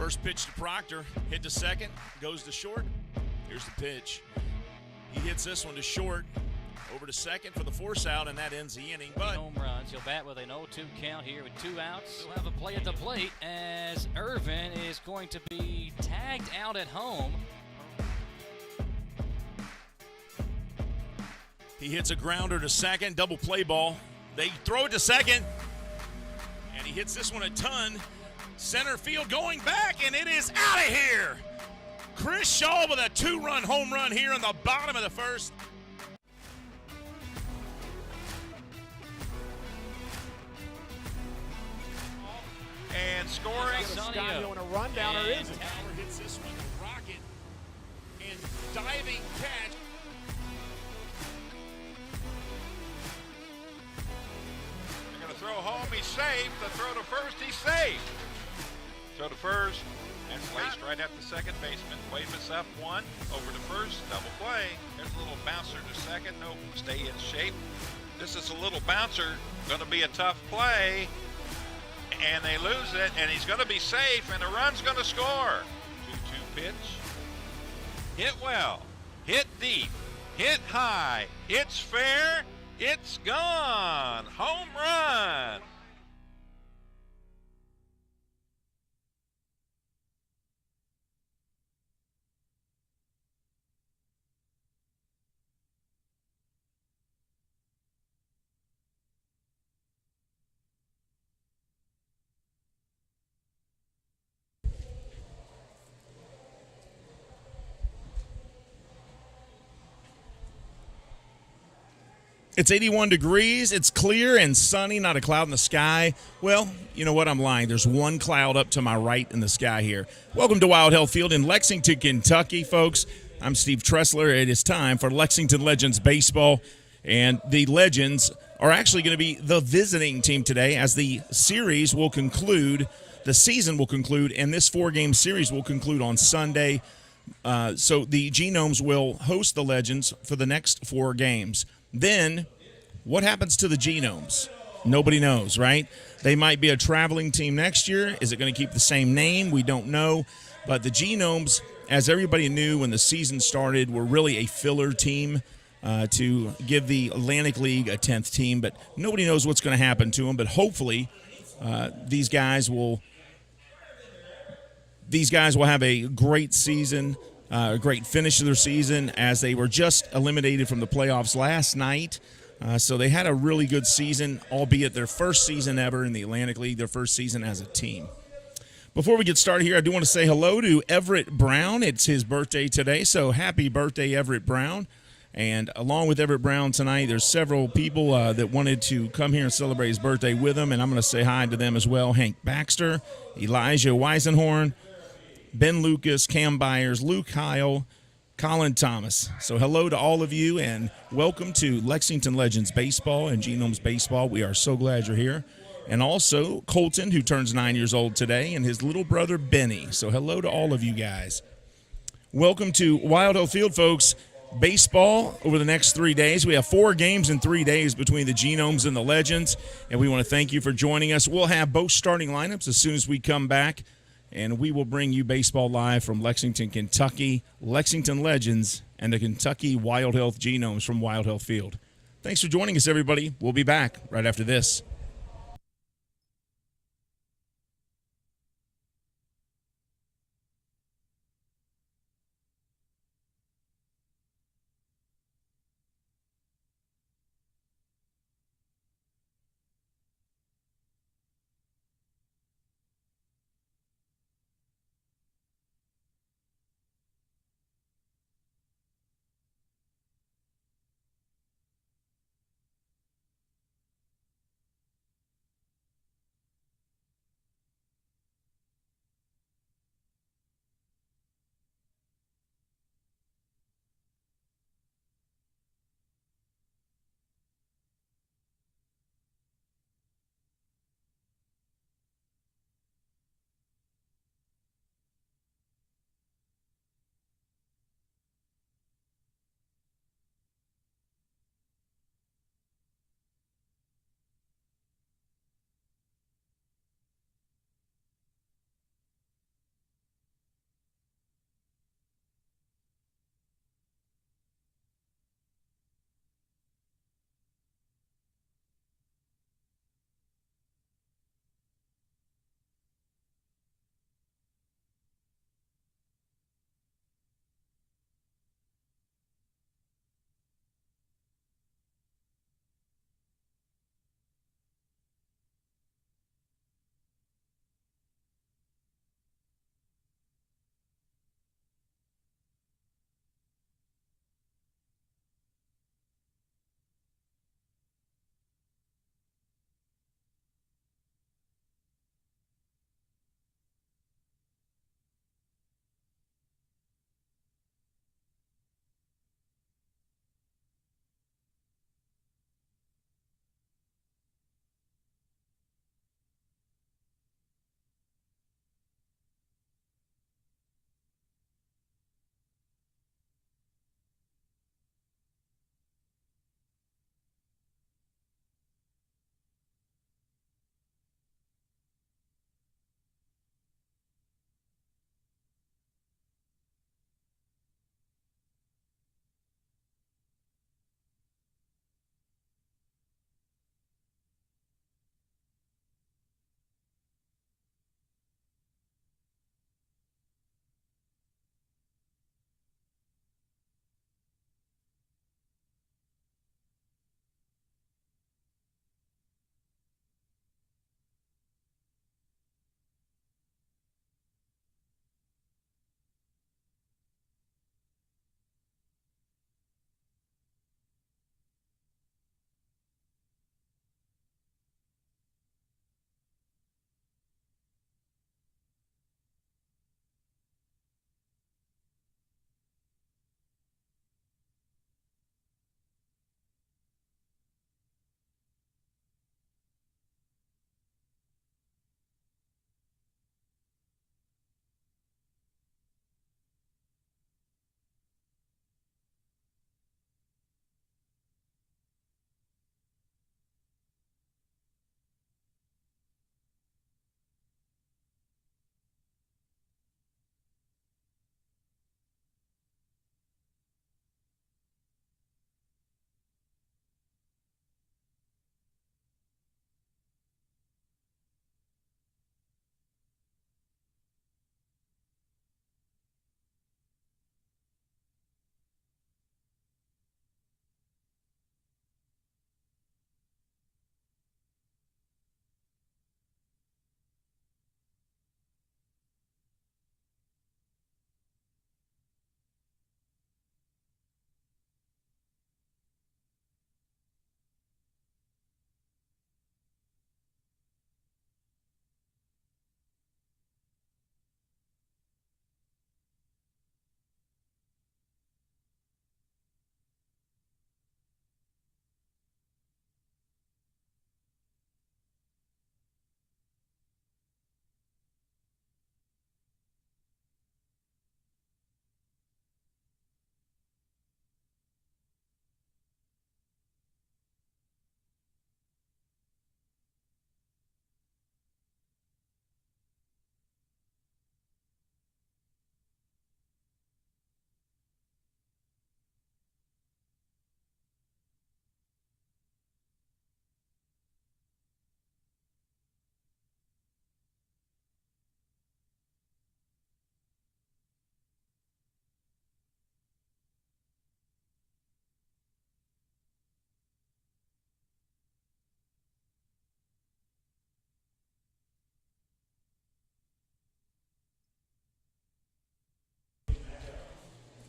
First pitch to Proctor, hit to second, goes to short. Here's the pitch. He hits this one to short, over to second for the force out, and that ends the inning. But home runs. He'll bat with an 0-2 count here with 2 outs. He'll have a play at the plate as Irvin is going to be tagged out at home. He hits a grounder to second, double play ball. They throw it to second, and he hits this one a ton. Center field going back, and it is out of here. Chris Shaw with a 2-run home run here in the bottom of the first. And scoring. Scotty on a rundown, or is it? Tower hits this one, rocket, and diving catch. They're going to throw home. He's safe. The throw to first. He's safe. Throw to first. And placed right at the second baseman. Wave us up one. Over to first. Double play. There's a little bouncer to second. Nope. Stay in shape. This is a little bouncer. Going to be a tough play. And they lose it. And he's going to be safe. And the run's going to score. 2-2 pitch. Hit well. Hit deep. Hit high. It's fair. It's gone. Home run. It's 81 degrees. It's clear and sunny, not a cloud in the sky. Well, you know what? I'm lying. There's one cloud up to my right in the sky here. Welcome to Wild Health Field in Lexington, Kentucky, folks. I'm Steve Tressler. It is time for Lexington Legends baseball, and the Legends are actually going to be the visiting team today as the series will conclude, the season will conclude, and this 4-game series will conclude on Sunday. So the Genomes will host the Legends for the next 4 games. Then, what happens to the Genomes? Nobody knows, right? They might be a traveling team next year. Is it going to keep the same name? We don't know. But the Genomes, as everybody knew when the season started, were really a filler team to give the Atlantic League a 10th team. But nobody knows what's going to happen to them. But hopefully, these guys will have a great season. A great finish of their season as they were just eliminated from the playoffs last night. So they had a really good season, albeit their first season ever in the Atlantic League, their first season as a team. Before we get started here, I do want to say hello to Everett Brown. It's his birthday today, so happy birthday, Everett Brown. And along with Everett Brown tonight, there's several people that wanted to come here and celebrate his birthday with him, and I'm going to say hi to them as well. Hank Baxter, Elijah Weisenhorn, Ben Lucas, Cam Byers, Luke Heil, Colin Thomas. So hello to all of you, and welcome to Lexington Legends Baseball and Genomes Baseball. We are so glad you're here. And also Colton, who turns 9 years old today, and his little brother Benny. So hello to all of you guys. Welcome to Wild Health Field, folks. Baseball over the next 3 days. We have 4 games in 3 days between the Genomes and the Legends, and we want to thank you for joining us. We'll have both starting lineups as soon as we come back. And we will bring you baseball live from Lexington, Kentucky, Lexington Legends, and the Kentucky Wild Health Genomes from Wild Health Field. Thanks for joining us, everybody. We'll be back right after this.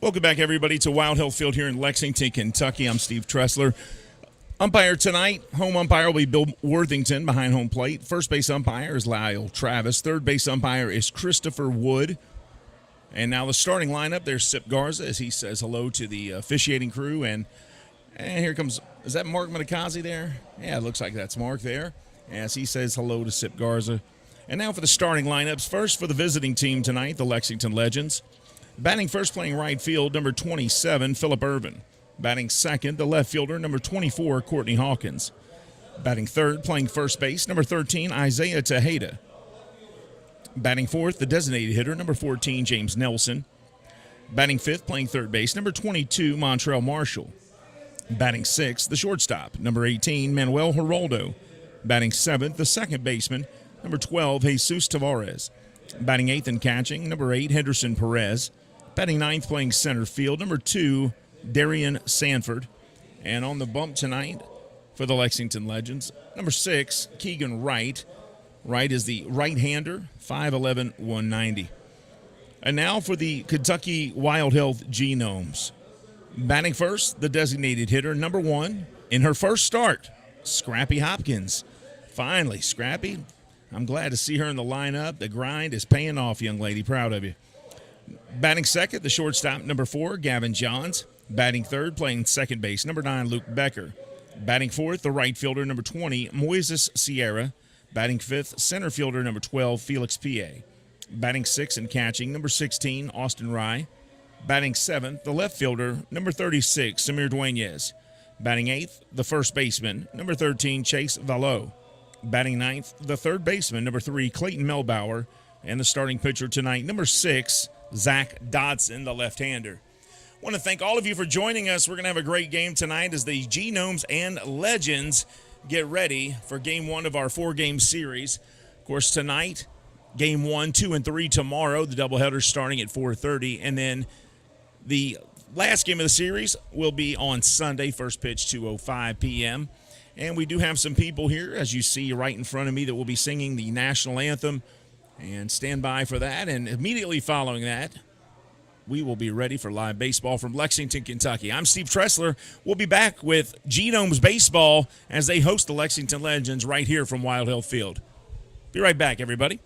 Welcome back, everybody, to Wild Hill Field here in Lexington, Kentucky. I'm Steve Tressler. Umpire tonight, home umpire will be Bill Worthington behind home plate. First base umpire is Lyle Travis. Third base umpire is Christopher Wood. And now the starting lineup, there's Sip Garza as he says hello to the officiating crew. And here comes, is that Mark Matakazi there? Yeah, it looks like that's Mark there as he says hello to Sip Garza. And now for the starting lineups. First for the visiting team tonight, the Lexington Legends. Batting first, playing right field, number 27, Phillip Irvin. Batting second, the left fielder, number 24, Courtney Hawkins. Batting third, playing first base, number 13, Isaiah Tejeda. Batting fourth, the designated hitter, number 14, James Nelson. Batting fifth, playing third base, number 22, Montrell Marshall. Batting sixth, the shortstop, number 18, Manuel Geraldo. Batting seventh, the second baseman, number 12, Jesus Tavares. Batting eighth and catching, number 8, Henderson Perez. Batting ninth, playing center field, number 2, Darian Sanford. And on the bump tonight for the Lexington Legends, number 6, Keegan Wright. Wright is the right-hander, 5'11", 190. And now for the Kentucky Wild Health Genomes. Batting first, the designated hitter, number 1, in her first start, Scrappy Hopkins. Finally, Scrappy, I'm glad to see her in the lineup. The grind is paying off, young lady. Proud of you. Batting second, the shortstop, number 4, Gavin Johns. Batting third, playing second base, number 9, Luke Becker. Batting fourth, the right fielder, number 20, Moises Sierra. Batting fifth, center fielder, number 12, Felix P.A. Batting sixth and catching, number 16, Austin Rye. Batting seventh, the left fielder, number 36, Samir Dueñez. Batting eighth, the first baseman, number 13, Chase Valo. Batting ninth, the third baseman, number 3, Clayton Melbauer. And the starting pitcher tonight, number 6, Zach Dodson, the left-hander. I want to thank all of you for joining us. We're going to have a great game tonight as the Genomes and Legends get ready for Game 1 of our 4-game series. Of course, tonight, Game 1, 2, and 3 tomorrow. The doubleheader starting at 4:30. And then the last game of the series will be on Sunday, first pitch 2:05 p.m. And we do have some people here, as you see right in front of me, that will be singing the national anthem. And stand by for that. And immediately following that, we will be ready for live baseball from Lexington, Kentucky. I'm Steve Tressler. We'll be back with Genomes Baseball as they host the Lexington Legends right here from Wild Hill Field. Be right back, everybody.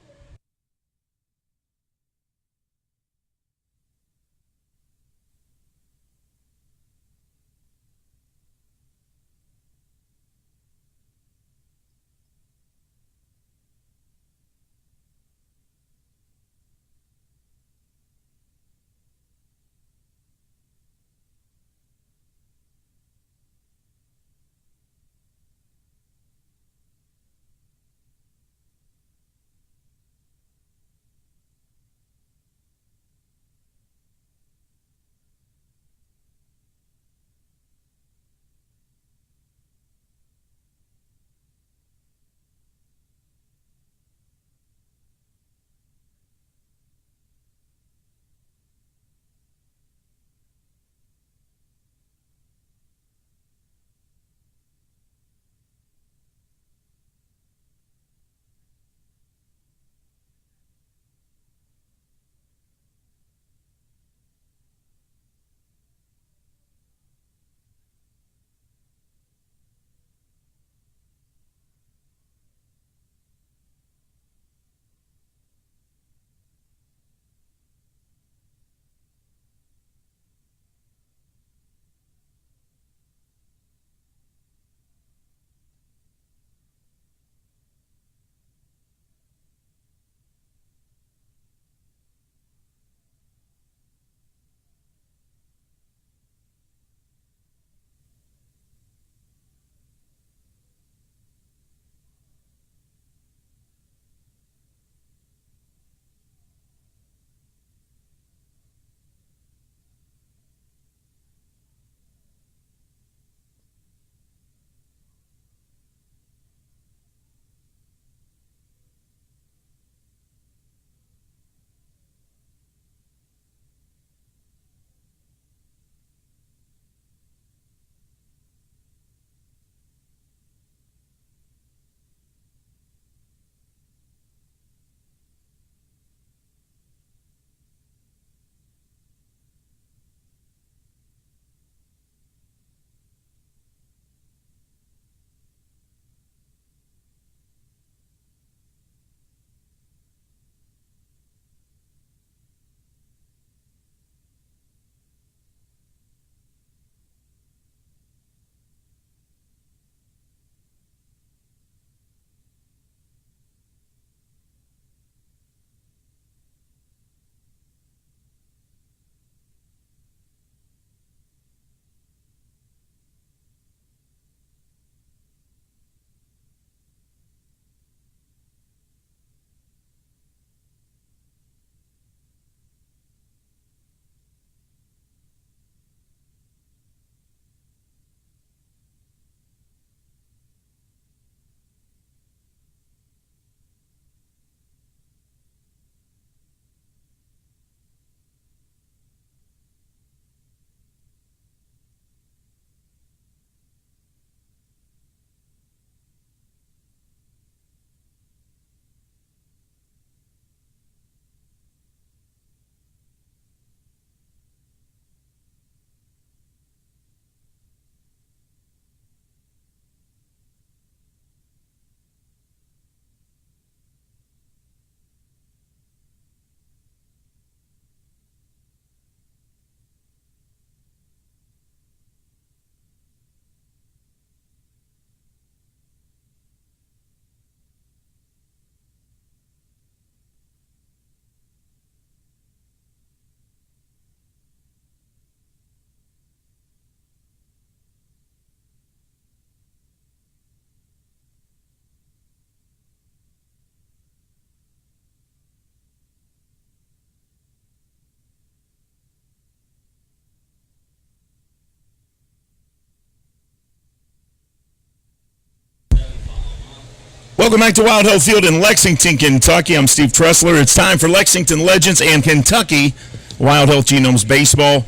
Welcome back to Wild Hill Field in Lexington, Kentucky. I'm Steve Tressler. It's time for Lexington Legends and Kentucky Wild Health Genomes Baseball.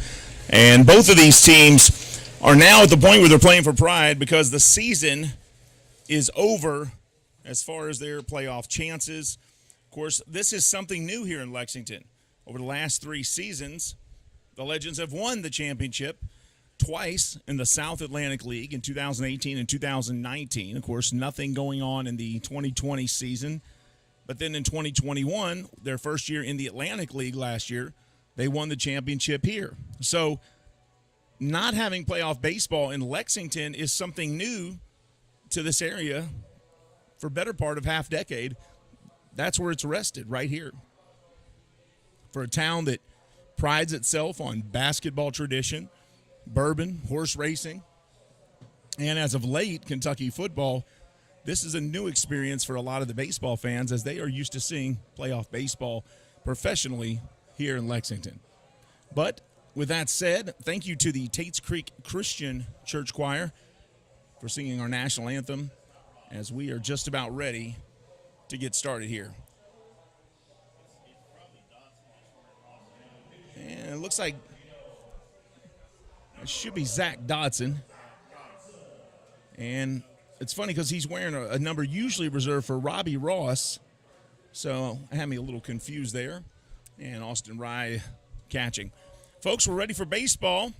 And both of these teams are now at the point where they're playing for pride because the season is over as far as their playoff chances. Of course, this is something new here in Lexington. Over the last 3 seasons, the Legends have won the championship twice in the South Atlantic League in 2018 and 2019. Of course, nothing going on in the 2020 season. But then in 2021, their first year in the Atlantic League last year, they won the championship here. So not having playoff baseball in Lexington is something new to this area for better part of half decade. That's where it's rested, right here. For a town that prides itself on basketball tradition, bourbon, horse racing, and as of late, Kentucky football, this is a new experience for a lot of the baseball fans as they are used to seeing playoff baseball professionally here in Lexington. But with that said, thank you to the Tates Creek Christian Church Choir for singing our national anthem as we are just about ready to get started here. And it looks like it should be Zach Dodson. And it's funny because he's wearing a number usually reserved for Robbie Ross. So I had me a little confused there. And Austin Rye catching. Folks, we're ready for baseball.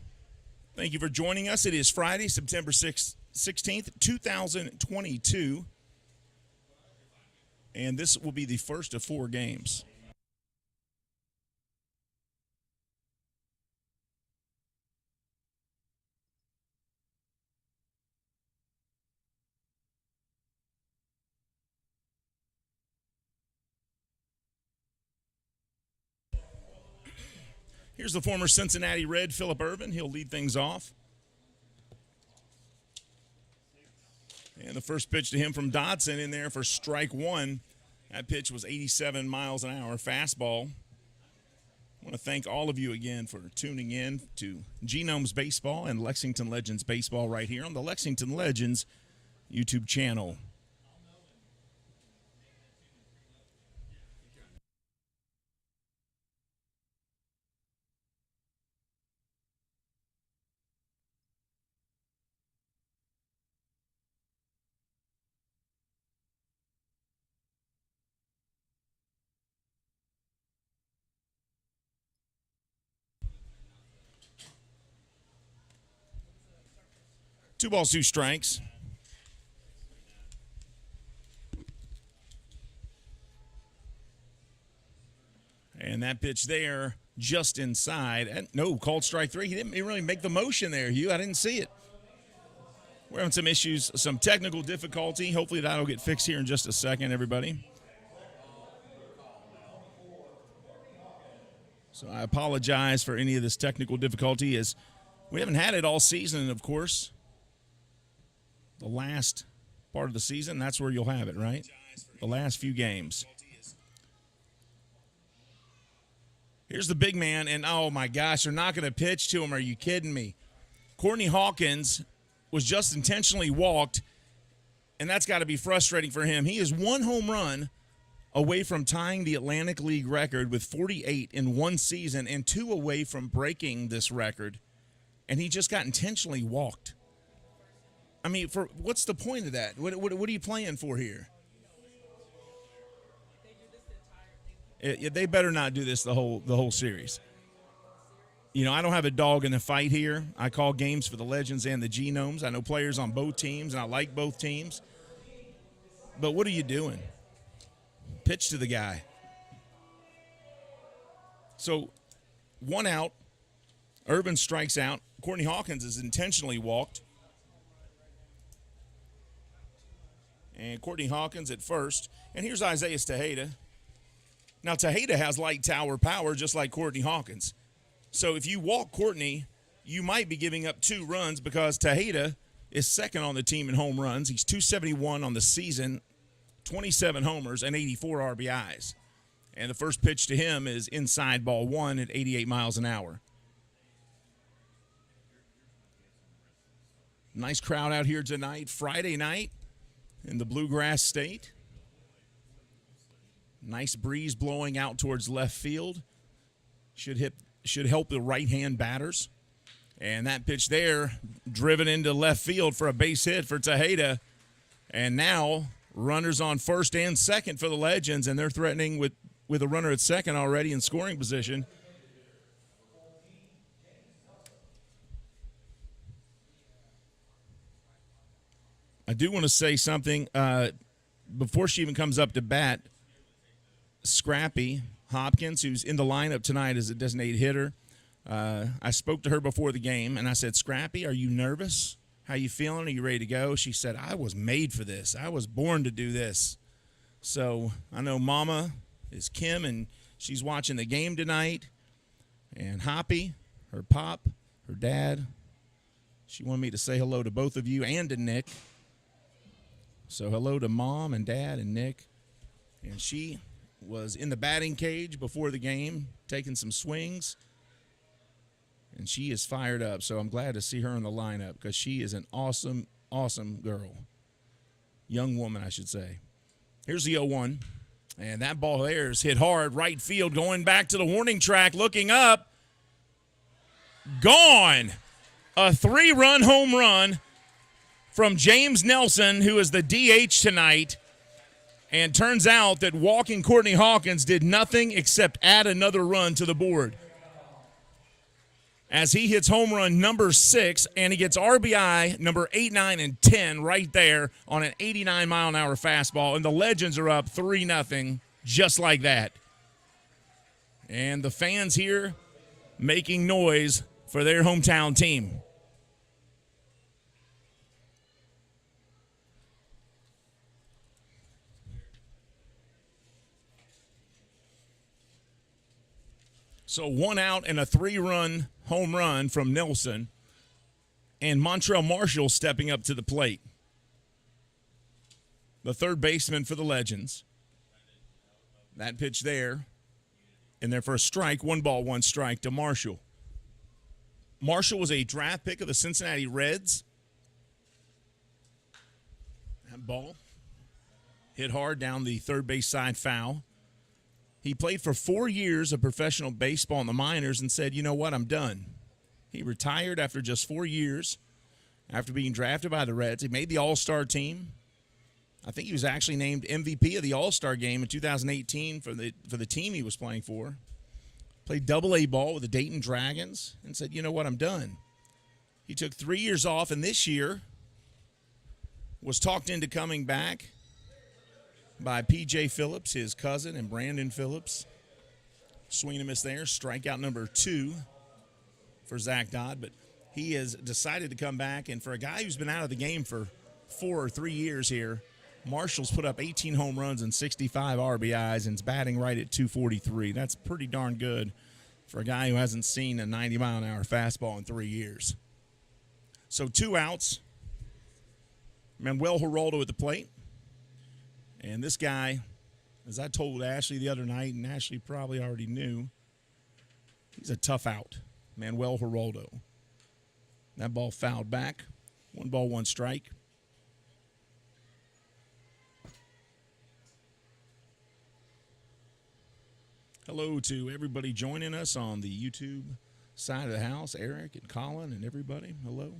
Thank you for joining us. It is Friday, September 16th, 2022. And this will be the first of 4 games. Here's the former Cincinnati Red, Phillip Ervin. He'll lead things off. And the first pitch to him from Dodson in there for strike 1. That pitch was 87 miles an hour, fastball. I want to thank all of you again for tuning in to Genomes Baseball and Lexington Legends Baseball right here on the Lexington Legends YouTube channel. Two balls, 2 strikes. And that pitch there just inside. And no, called strike 3. He didn't really make the motion there, Hugh. I didn't see it. We're having some issues, some technical difficulty. Hopefully that'll get fixed here in just a second, everybody. So I apologize for any of this technical difficulty as we haven't had it all season, of course. The last part of the season, that's where you'll have it, right? The last few games. Here's the big man, and oh my gosh, they're not going to pitch to him. Are you kidding me? Courtney Hawkins was just intentionally walked, and that's got to be frustrating for him. He is 1 home run away from tying the Atlantic League record with 48 in 1 season and 2 away from breaking this record, and he just got intentionally walked. I mean, for what's the point of that? What are you playing for here? They better not do this the whole series. You know, I don't have a dog in the fight here. I call games for the Legends and the Genomes. I know players on both teams, and I like both teams. But what are you doing? Pitch to the guy. So, 1 out. Urban strikes out. Courtney Hawkins is intentionally walked. And Courtney Hawkins at first. And here's Isaiah Tejeda. Now, Tejeda has light tower power just like Courtney Hawkins. So if you walk Courtney, you might be giving up 2 runs because Tejeda is second on the team in home runs. He's 271 on the season, 27 homers, and 84 RBIs. And the first pitch to him is inside ball 1 at 88 miles an hour. Nice crowd out here tonight, Friday night in the Bluegrass State. Nice breeze blowing out towards left field. Should help the right-hand batters. And that pitch there, driven into left field for a base hit for Tejeda. And now runners on first and second for the Legends, and they're threatening with a runner at second already in scoring position. I do want to say something before she even comes up to bat. Scrappy Hopkins, who's in the lineup tonight as a designated hitter, I spoke to her before the game, and I said, Scrappy, are you nervous? How you feeling? Are you ready to go? She said, I was made for this. I was born to do this. So I know Mama is Kim, and she's watching the game tonight. And Hoppy, her pop, her dad, she wanted me to say hello to both of you and to Nick. So hello to Mom and Dad and Nick. And she was in the batting cage before the game, taking some swings. And she is fired up, so I'm glad to see her in the lineup because she is an awesome, awesome girl. Young woman, I should say. Here's the 0-1, and that ball there is hit hard, right field, going back to the warning track, looking up. Gone! A 3-run home run from James Nelson, who is the DH tonight. And turns out that walking Courtney Hawkins did nothing except add another run to the board, as he hits home run number 6, and he gets RBI number 8, 9, and 10 right there on an 89-mile-an-hour fastball, and the Legends are up 3-0 just like that. And the fans here making noise for their hometown team. So 1 out and a 3-run home run from Nelson, and Montrell Marshall stepping up to the plate. The third baseman for the Legends. That pitch there, in their first strike, 1 ball, 1 strike to Marshall. Marshall was a draft pick of the Cincinnati Reds. That ball hit hard down the third base side foul. He played for 4 years of professional baseball in the minors and said, you know what, I'm done. He retired after just 4 years after being drafted by the Reds. He made the All-Star team. I think he was actually named MVP of the All-Star game in 2018 for the team he was playing for. Played double-A ball with the Dayton Dragons and said, you know what, I'm done. He took 3 years off, and this year was talked into coming back by P.J. Phillips, his cousin, and Brandon Phillips. Swing and a miss there. Strikeout number 2 for Zach Dodd. But he has decided to come back. And for a guy who's been out of the game for 4 or 3 years here, Marshall's put up 18 home runs and 65 RBIs and is batting right at 243. That's pretty darn good for a guy who hasn't seen a 90-mile-an-hour fastball in 3 years. So 2 outs. Manuel Geraldo at the plate. And this guy, as I told Ashley the other night, and Ashley probably already knew, he's a tough out, Manuel Geraldo. That ball fouled back. 1 ball, 1 strike. Hello to everybody joining us on the YouTube side of the house, Eric and Colin and everybody. Hello.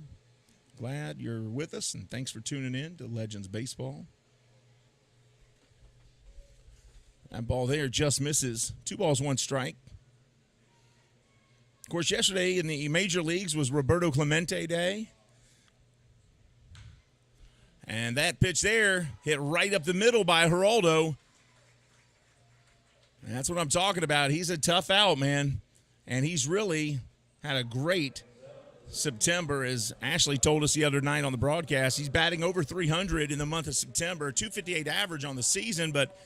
Glad you're with us, and thanks for tuning in to Legends Baseball. That ball there just misses. 2 balls, 1 strike. Of course, yesterday in the major leagues was Roberto Clemente Day. And that pitch there hit right up the middle by Geraldo. And that's what I'm talking about. He's a tough out, man. And he's really had a great September, as Ashley told us the other night on the broadcast. He's batting over 300 in the month of September, 258 average on the season, but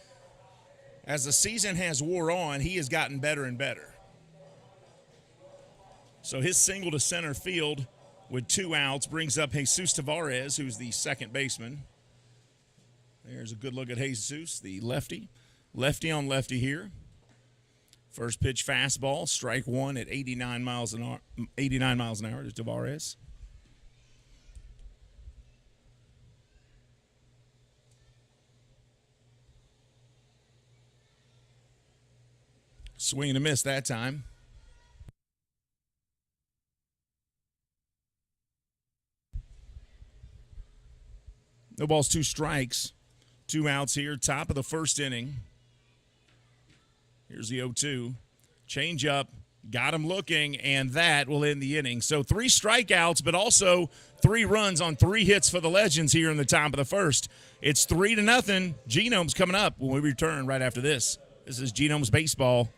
as the season has wore on, he has gotten better and better. So his single to center field with 2 outs brings up Jesus Tavares, who's the second baseman. There's a good look at Jesus, the lefty. Lefty on lefty here. First pitch fastball, strike 1 at 89 miles an hour to Tavares. Swing and a miss that time. No balls, 2 strikes. 2 outs here, top of the first inning. Here's the 0-2. Change up, got him looking, and that will end the inning. So 3 strikeouts, but also 3 runs on 3 hits for the Legends here in the top of the first. It's 3-0. Genomes coming up when we return right after this. This is Genomes Baseball.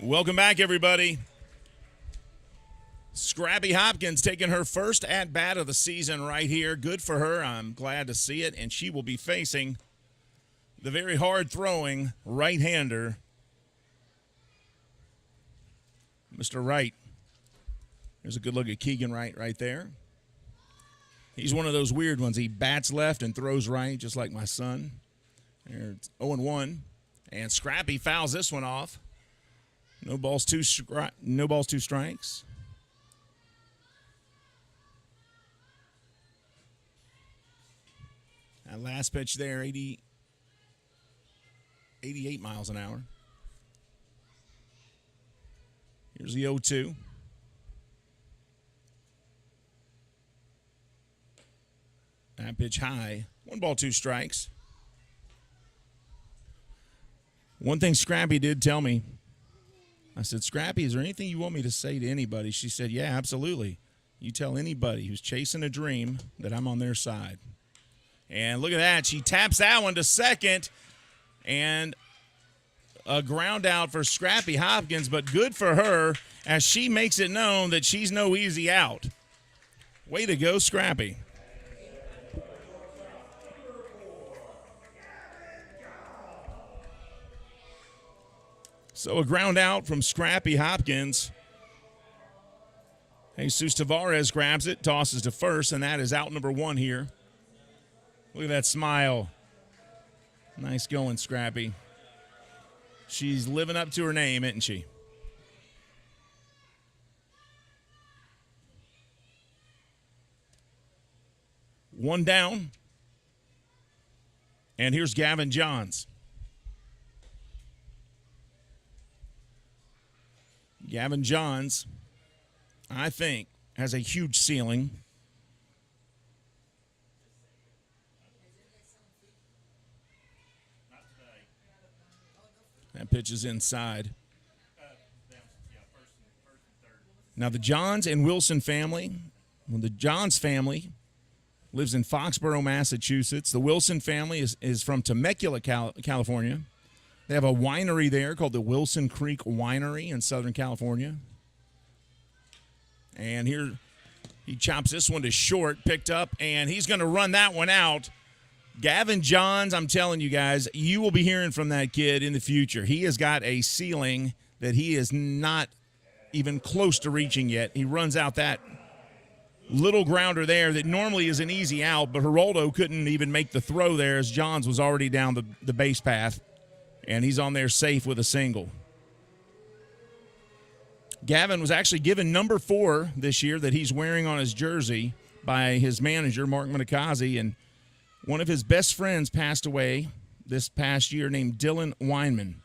Welcome back, everybody. Scrappy Hopkins taking her first at-bat of the season right here. Good for her. I'm glad to see it. And she will be facing the very hard-throwing right-hander, Mr. Wright. There's a good look at Keegan Wright right there. He's one of those weird ones. He bats left and throws right, just like my son. It's 0-1. And Scrappy fouls this one off. No balls, 2 strikes. That last pitch there, 88 miles an hour. Here's the 0-2. That pitch high. 1 ball, 2 strikes. One thing Scrappy did tell me, I said, Scrappy, is there anything you want me to say to anybody? She said, yeah, absolutely. You tell anybody who's chasing a dream that I'm on their side. And look at that. She taps that one to second. And a ground out for Scrappy Hopkins, but good for her as she makes it known that she's no easy out. Way to go, Scrappy. So a ground out from Scrappy Hopkins. Jesus Tavares grabs it, tosses to first, and that is out number 1 here. Look at that smile. Nice going, Scrappy. She's living up to her name, isn't she? One down. And here's Gavin Johns. Gavin Johns, I think, has a huge ceiling. That pitch is inside. Now the Johns and Wilson family, well, the Johns family lives in Foxborough, Massachusetts. The Wilson family is from Temecula, California. They have a winery there called the Wilson Creek Winery in Southern California. And here he chops this one to short, picked up, and he's going to run that one out. Gavin Johns, I'm telling you guys, you will be hearing from that kid in the future. He has got a ceiling that he is not even close to reaching yet. He runs out that little grounder there that normally is an easy out, but Geraldo couldn't even make the throw there as Johns was already down the base path, and he's on there safe with a single. Gavin was actually given number 4 this year that he's wearing on his jersey by his manager, Mark Minikazi, and one of his best friends passed away this past year named Dylan Weinman.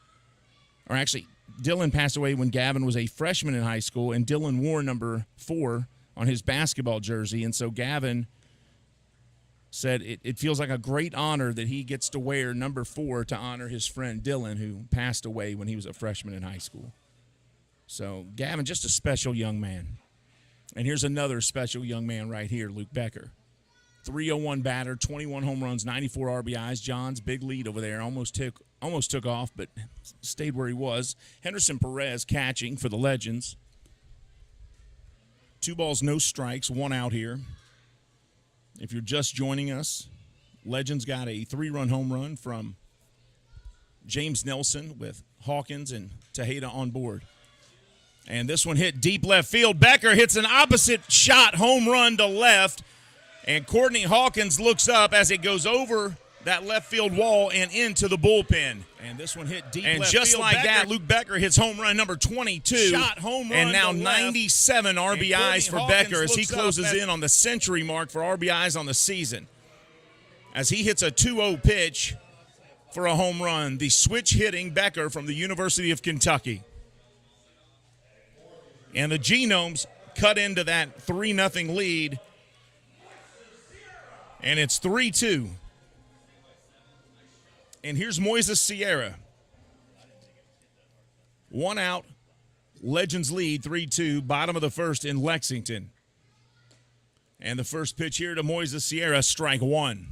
Or actually, Dylan passed away when Gavin was a freshman in high school, and Dylan wore number 4 on his basketball jersey. And so Gavin said it feels like a great honor that he gets to wear number 4 to honor his friend Dylan, who passed away when he was a freshman in high school. So Gavin, just a special young man. And here's another special young man right here, Luke Becker. 301 batter, 21 home runs, 94 RBIs. John's big lead over there. Almost took off, but stayed where he was. Henderson Perez catching for the Legends. 2 balls, no strikes, 1 out here. If you're just joining us, Legends got a 3-run home run from James Nelson with Hawkins and Tejeda on board. And this one hit deep left field. Becker hits an opposite shot home run to left. And Courtney Hawkins looks up as it goes over that left field wall and into the bullpen. And this one hit deep left field. And just like that, Luke Becker hits home run number 22. Shot home run and now to left. 97 RBIs for Hawkins Becker as he looks up closes at- in on the century mark for RBIs on the season. As he hits a 2-0 pitch for a home run, the switch hitting Becker from the University of Kentucky. And the Genomes cut into that 3-0 lead. And it's 3-2. And here's Moises Sierra. 1 out. Legends lead 3-2. Bottom of the first in Lexington. And the first pitch here to Moises Sierra, strike 1.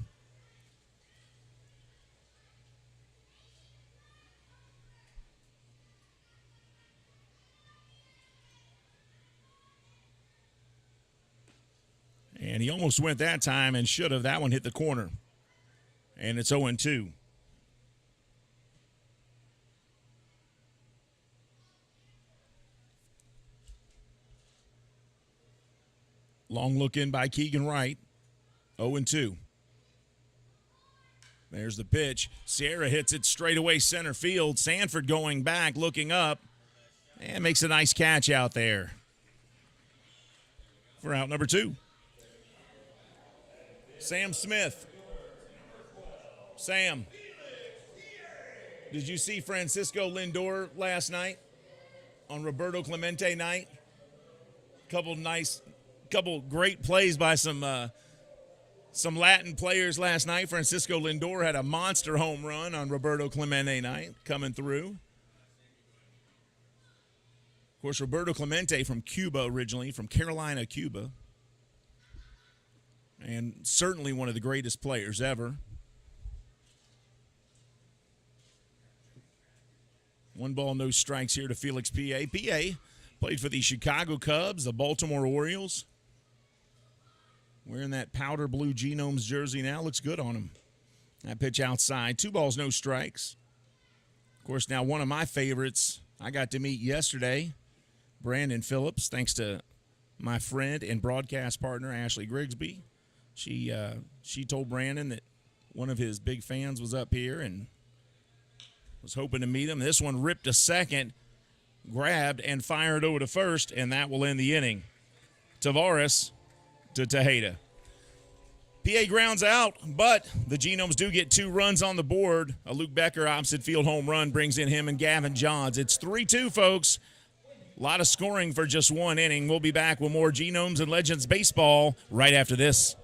And he almost went that time and should have. That one hit the corner. And it's 0-2. Long look in by Keegan Wright. 0-2. There's the pitch. Sierra hits it straight away center field. Sanford going back, looking up, and makes a nice catch out there for out number 2. Sam Smith. Sam, did you see Francisco Lindor last night on Roberto Clemente night? Couple great plays by some Latin players last night. Francisco Lindor had a monster home run on Roberto Clemente night coming through. Of course, Roberto Clemente from Cuba originally, from Carolina, Cuba. And certainly one of the greatest players ever. 1 ball, no strikes here to Felix P.A. P.A. played for the Chicago Cubs, the Baltimore Orioles. Wearing that powder blue Genomes jersey now. Looks good on him. That pitch outside. 2 balls, no strikes. Of course, now one of my favorites I got to meet yesterday, Brandon Phillips, thanks to my friend and broadcast partner, Ashley Grigsby. She told Brandon that one of his big fans was up here and was hoping to meet him. This one ripped to second, grabbed, and fired over to first, and that will end the inning. Tavares to Tejeda. PA grounds out, but the Genomes do get 2 runs on the board. A Luke Becker opposite field home run brings in him and Gavin Johns. It's 3-2, folks. A lot of scoring for just 1 inning. We'll be back with more Genomes and Legends baseball right after this.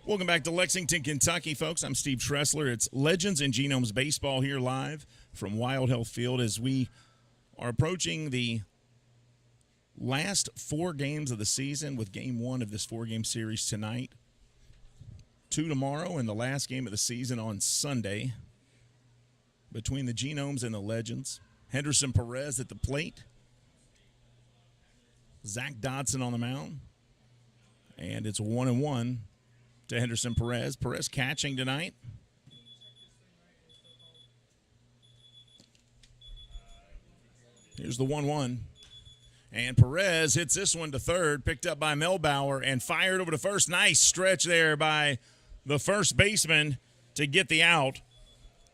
Welcome back to Lexington, Kentucky, folks. I'm Steve Tressler. It's Legends and Genomes Baseball here live from Wild Health Field as we are approaching the last 4 games of the season with game 1 of this 4-game series tonight. 2 tomorrow and the last game of the season on Sunday between the Genomes and the Legends. Henderson Perez at the plate. Zach Dodson on the mound. And it's 1-1 to Henderson Perez. Perez catching tonight. Here's the 1-1. And Perez hits this one to third, picked up by Melbauer, and fired over to first. Nice stretch there by the first baseman to get the out.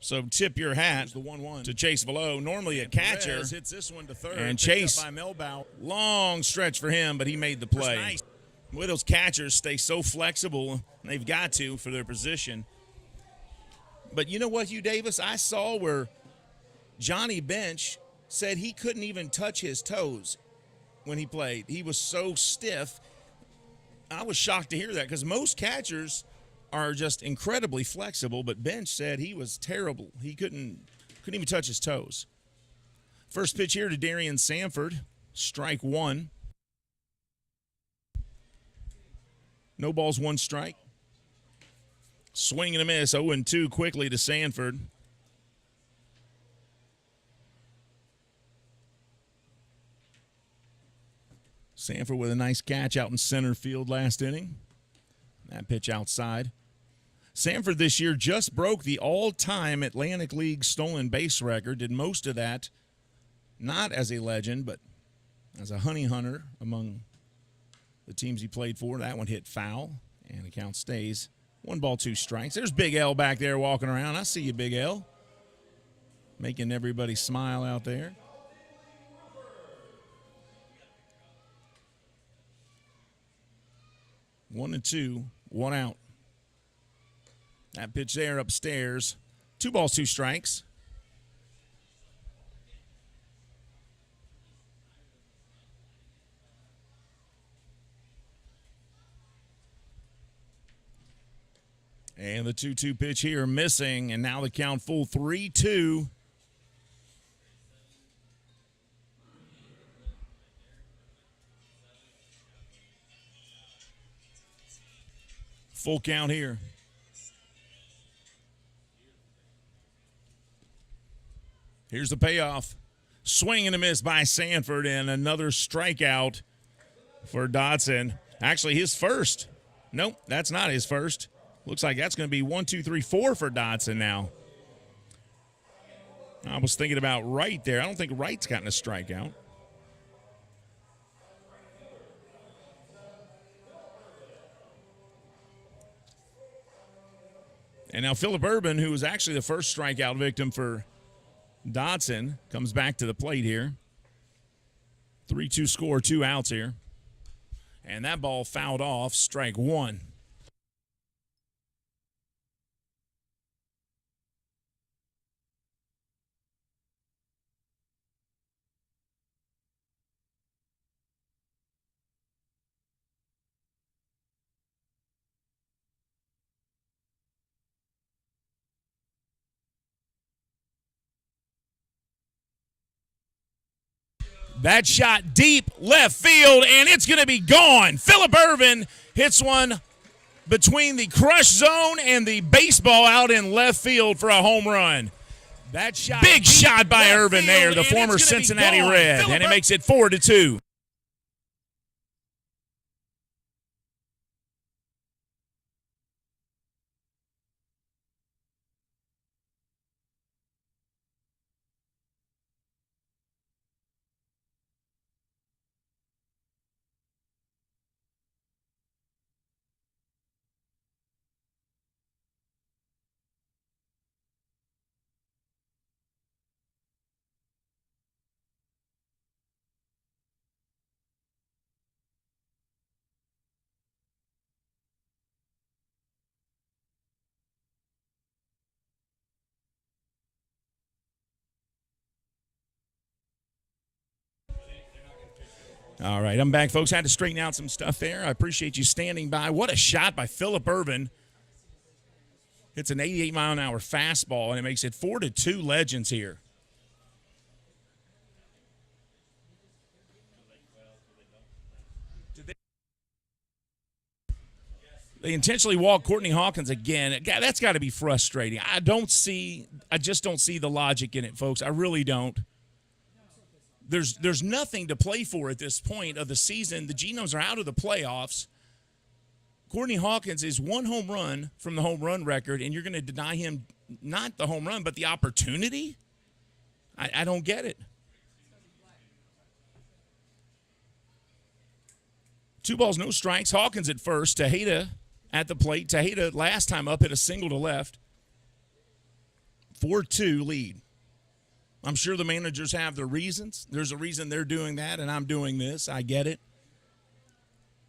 So tip your hat the 1-1 to Chase Velow. Normally a catcher. Perez hits this one to third. And Chase, by Melbauer. Long stretch for him, but he made the play. Nice. Boy, those catchers stay so flexible, and they've got to for their position. But you know what, Hugh Davis? I saw where Johnny Bench said he couldn't even touch his toes when he played. He was so stiff. I was shocked to hear that because most catchers are just incredibly flexible, but Bench said he was terrible. He couldn't even touch his toes. First pitch here to Darian Sanford, strike 1. No balls, 1 strike. Swing and a miss, 0-2 quickly to Sanford. Sanford with a nice catch out in center field last inning. That pitch outside. Sanford this year just broke the all-time Atlantic League stolen base record. Did most of that not as a legend, but as a honey hunter among the teams he played for. That one hit foul, and the count stays 1 ball, 2 strikes. There's Big L back there walking around. I see you, Big L. Making everybody smile out there. One and 2, 1 out. That pitch there upstairs. 2 balls, 2 strikes. And the 2-2 pitch here missing, and now the count full 3-2. Full count here. Here's the payoff. Swing and a miss by Sanford, and another strikeout for Dodson. Actually, his first. Nope, that's not his first. Looks like that's going to be 1, 2, 3, 4 for Dodson now. I was thinking about Wright there. I don't think Wright's gotten a strikeout. And now Phillip Urban, who was actually the first strikeout victim for Dodson, comes back to the plate here. 3-2 score, 2 outs here. And that ball fouled off, strike 1. That shot deep left field, and it's going to be gone. Phillip Irvin hits one between the crush zone and the baseball out in left field for a home run. That shot, big shot by Irvin there, the former Cincinnati Red, and it makes it 4-2. All right, I'm back, folks. Had to straighten out some stuff there. I appreciate you standing by. What a shot by Phillip Irvin. It's an 88-mile-an-hour fastball, and it makes it 4-2 Legends here. They intentionally walk Courtney Hawkins again. That's got to be frustrating. I just don't see the logic in it, folks. I really don't. There's nothing to play for at this point of the season. The Genomes are out of the playoffs. Courtney Hawkins is one home run from the home run record, and you're going to deny him not the home run, but the opportunity? I don't get it. 2 balls, no strikes. Hawkins at first. Tejeda at the plate. Tejeda last time up hit a single to left. 4-2 lead. I'm sure the managers have their reasons. There's a reason they're doing that, and I'm doing this. I get it.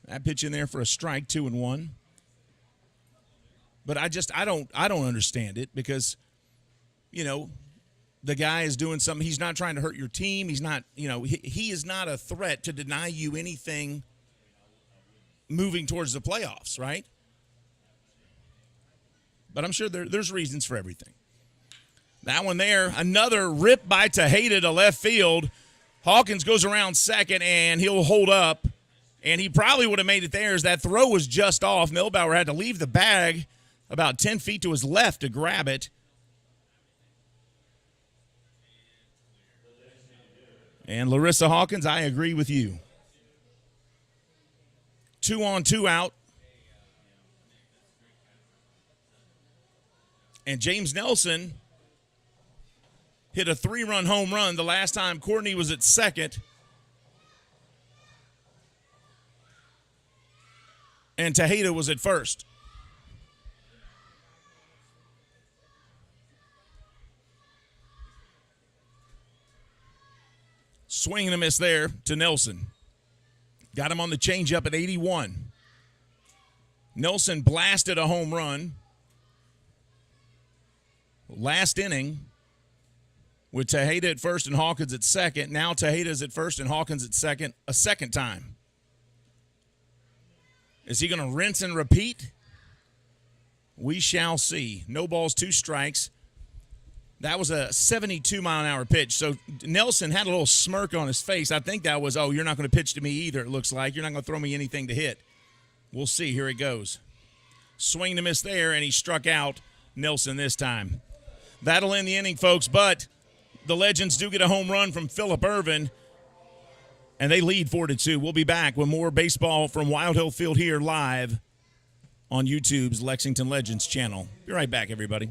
That pitch in there for a strike, 2-1. But I don't understand it because, the guy is doing something. He's not trying to hurt your team. He's not, he is not a threat to deny you anything moving towards the playoffs, right? But I'm sure there's reasons for everything. That one there, another rip by Tejeda to left field. Hawkins goes around second, and he'll hold up. And he probably would have made it there as that throw was just off. Milbauer had to leave the bag about 10 feet to his left to grab it. And Larissa Hawkins, I agree with you. 2 on, 2 out. And James Nelson hit a 3-run home run the last time Courtney was at second. And Tejeda was at first. Swing and a miss there to Nelson. Got him on the changeup at 81. Nelson blasted a home run last inning with Tejeda at first and Hawkins at second. Now Tejeda's at first and Hawkins at second a second time. Is he going to rinse and repeat? We shall see. No balls, 2 strikes. That was a 72-mile-an-hour pitch. So Nelson had a little smirk on his face. I think that was, you're not going to pitch to me either, it looks like. You're not going to throw me anything to hit. We'll see. Here it goes. Swing to miss there, and he struck out Nelson this time. That'll end the inning, folks, but the Legends do get a home run from Phillip Ervin, and they lead 4-2. We'll be back with more baseball from Wild Hill Field here live on YouTube's Lexington Legends channel. Be right back, everybody.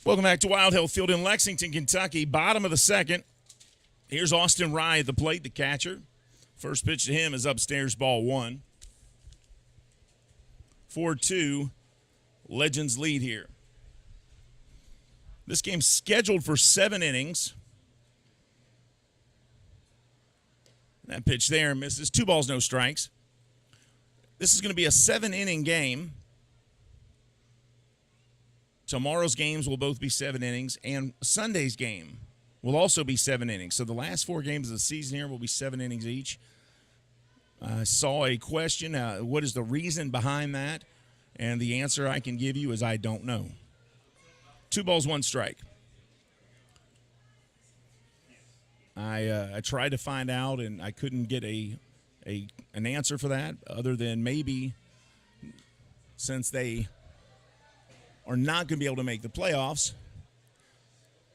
Welcome back to Wild Health Field in Lexington, Kentucky. Bottom of the second. Here's Austin Rye at the plate, the catcher. First pitch to him is upstairs, ball one. 4-2, Legends lead here. This game's scheduled for 7 innings. That pitch there misses. 2 balls, no strikes. This is going to be a 7-inning game. Tomorrow's games will both be 7 innings, and Sunday's game will also be 7 innings. So the last 4 games of the season here will be 7 innings each. I saw a question, what is the reason behind that? And the answer I can give you is I don't know. 2 balls, 1 strike. I tried to find out, and I couldn't get an answer for that, other than maybe since they are not going to be able to make the playoffs,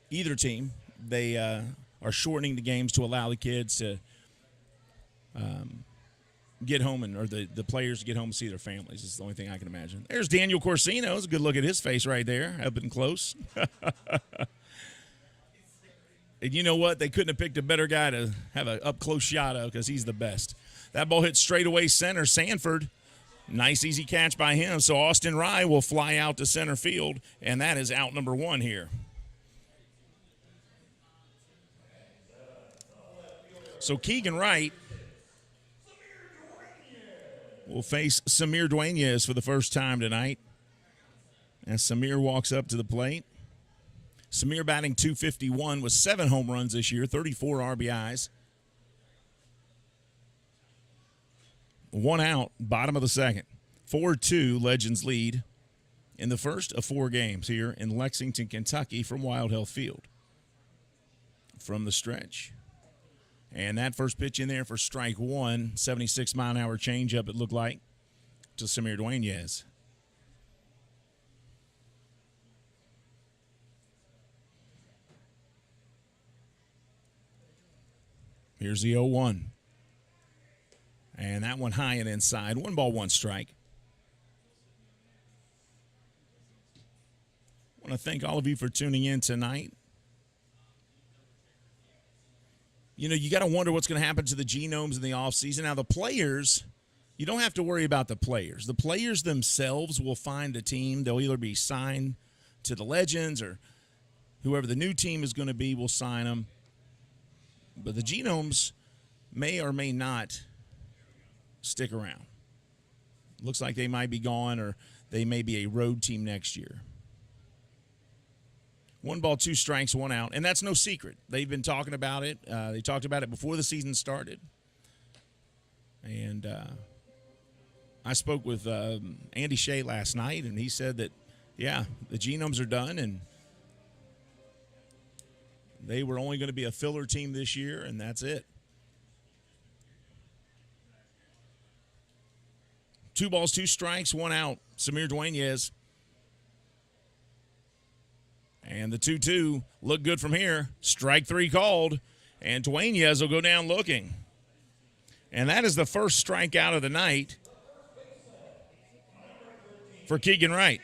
either team, they are shortening the games to allow the kids to get home, or the players to get home and see their families. It's the only thing I can imagine. There's Daniel Corsino. It's a good look at his face right there, up and close. And you know what? They couldn't have picked a better guy to have an up-close shot of, because he's the best. That ball hit straight away center. Sanford, nice easy catch by him. So Austin Rye will fly out to center field, and that is out number 1 here. So Keegan Wright will face Samir Dueñez for the first time tonight, as Samir walks up to the plate. Samir batting .251 with 7 home runs this year, 34 RBIs. 1 out, bottom of the second. 4-2, Legends lead in the first of 4 games here in Lexington, Kentucky from Wild Health Field. From the stretch. And that first pitch in there for strike 1, 76-mile-an-hour changeup, it looked like, to Samir Dueñez. Here's the 0-1. And that one high and inside. 1 ball, 1 strike. I want to thank all of you for tuning in tonight. You know, you got to wonder what's going to happen to the Genomes in the offseason. Now, the players, you don't have to worry about the players. The players themselves will find a team. They'll either be signed to the Legends, or whoever the new team is going to be will sign them. But the Genomes may or may not stick around. Looks like they might be gone, or they may be a road team next year. 1 ball, 2 strikes, 1 out. And that's no secret. They've been talking about it. They talked about it before the season started. And I spoke with Andy Shea last night, and he said that, yeah, the Genomes are done, and they were only going to be a filler team this year, and that's it. 2 balls, 2 strikes, 1 out. Samir Dueñez. And the 2-2 look good from here. Strike 3 called, and Dueñez will go down looking. And that is the first strikeout of the night for Keegan Wright.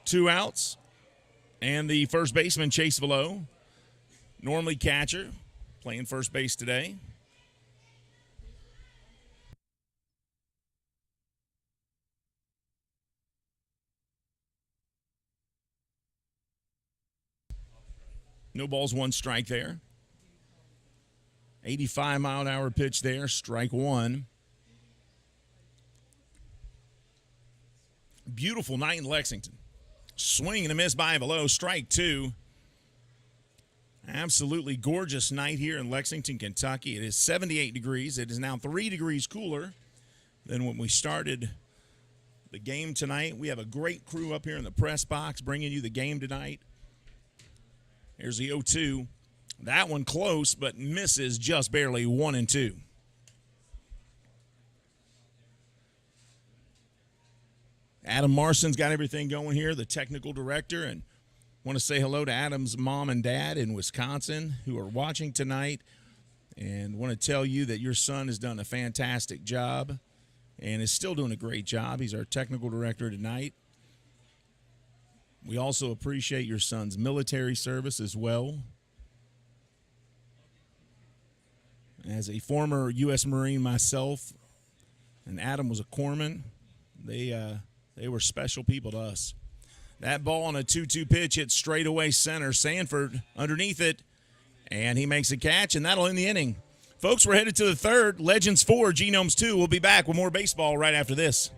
Two outs, and the first baseman, Chase Velo, normally catcher, playing first base today. No balls, 1 strike there. 85-mile-an-hour pitch there, strike 1. Beautiful night in Lexington. Swing and a miss by Velo, strike 2. Absolutely gorgeous night here in Lexington, Kentucky. It is 78 degrees. It is now 3 degrees cooler than when we started the game tonight. We have a great crew up here in the press box bringing you the game tonight. Here's the 0-2. That one close, but misses just barely. 1-2. Adam Marson's got everything going here, the technical director, and want to say hello to Adam's mom and dad in Wisconsin who are watching tonight. and want to tell you that your son has done a fantastic job and is still doing a great job. He's our technical director tonight. We also appreciate your son's military service as well. As a former U.S. Marine myself, and Adam was a corpsman, they were special people to us. That ball on a 2-2 pitch hit straight away center. Sanford underneath it, and he makes a catch, and that'll end the inning. Folks, we're headed to the third. Legends 4, Genomes 2. We'll be back with more baseball right after this.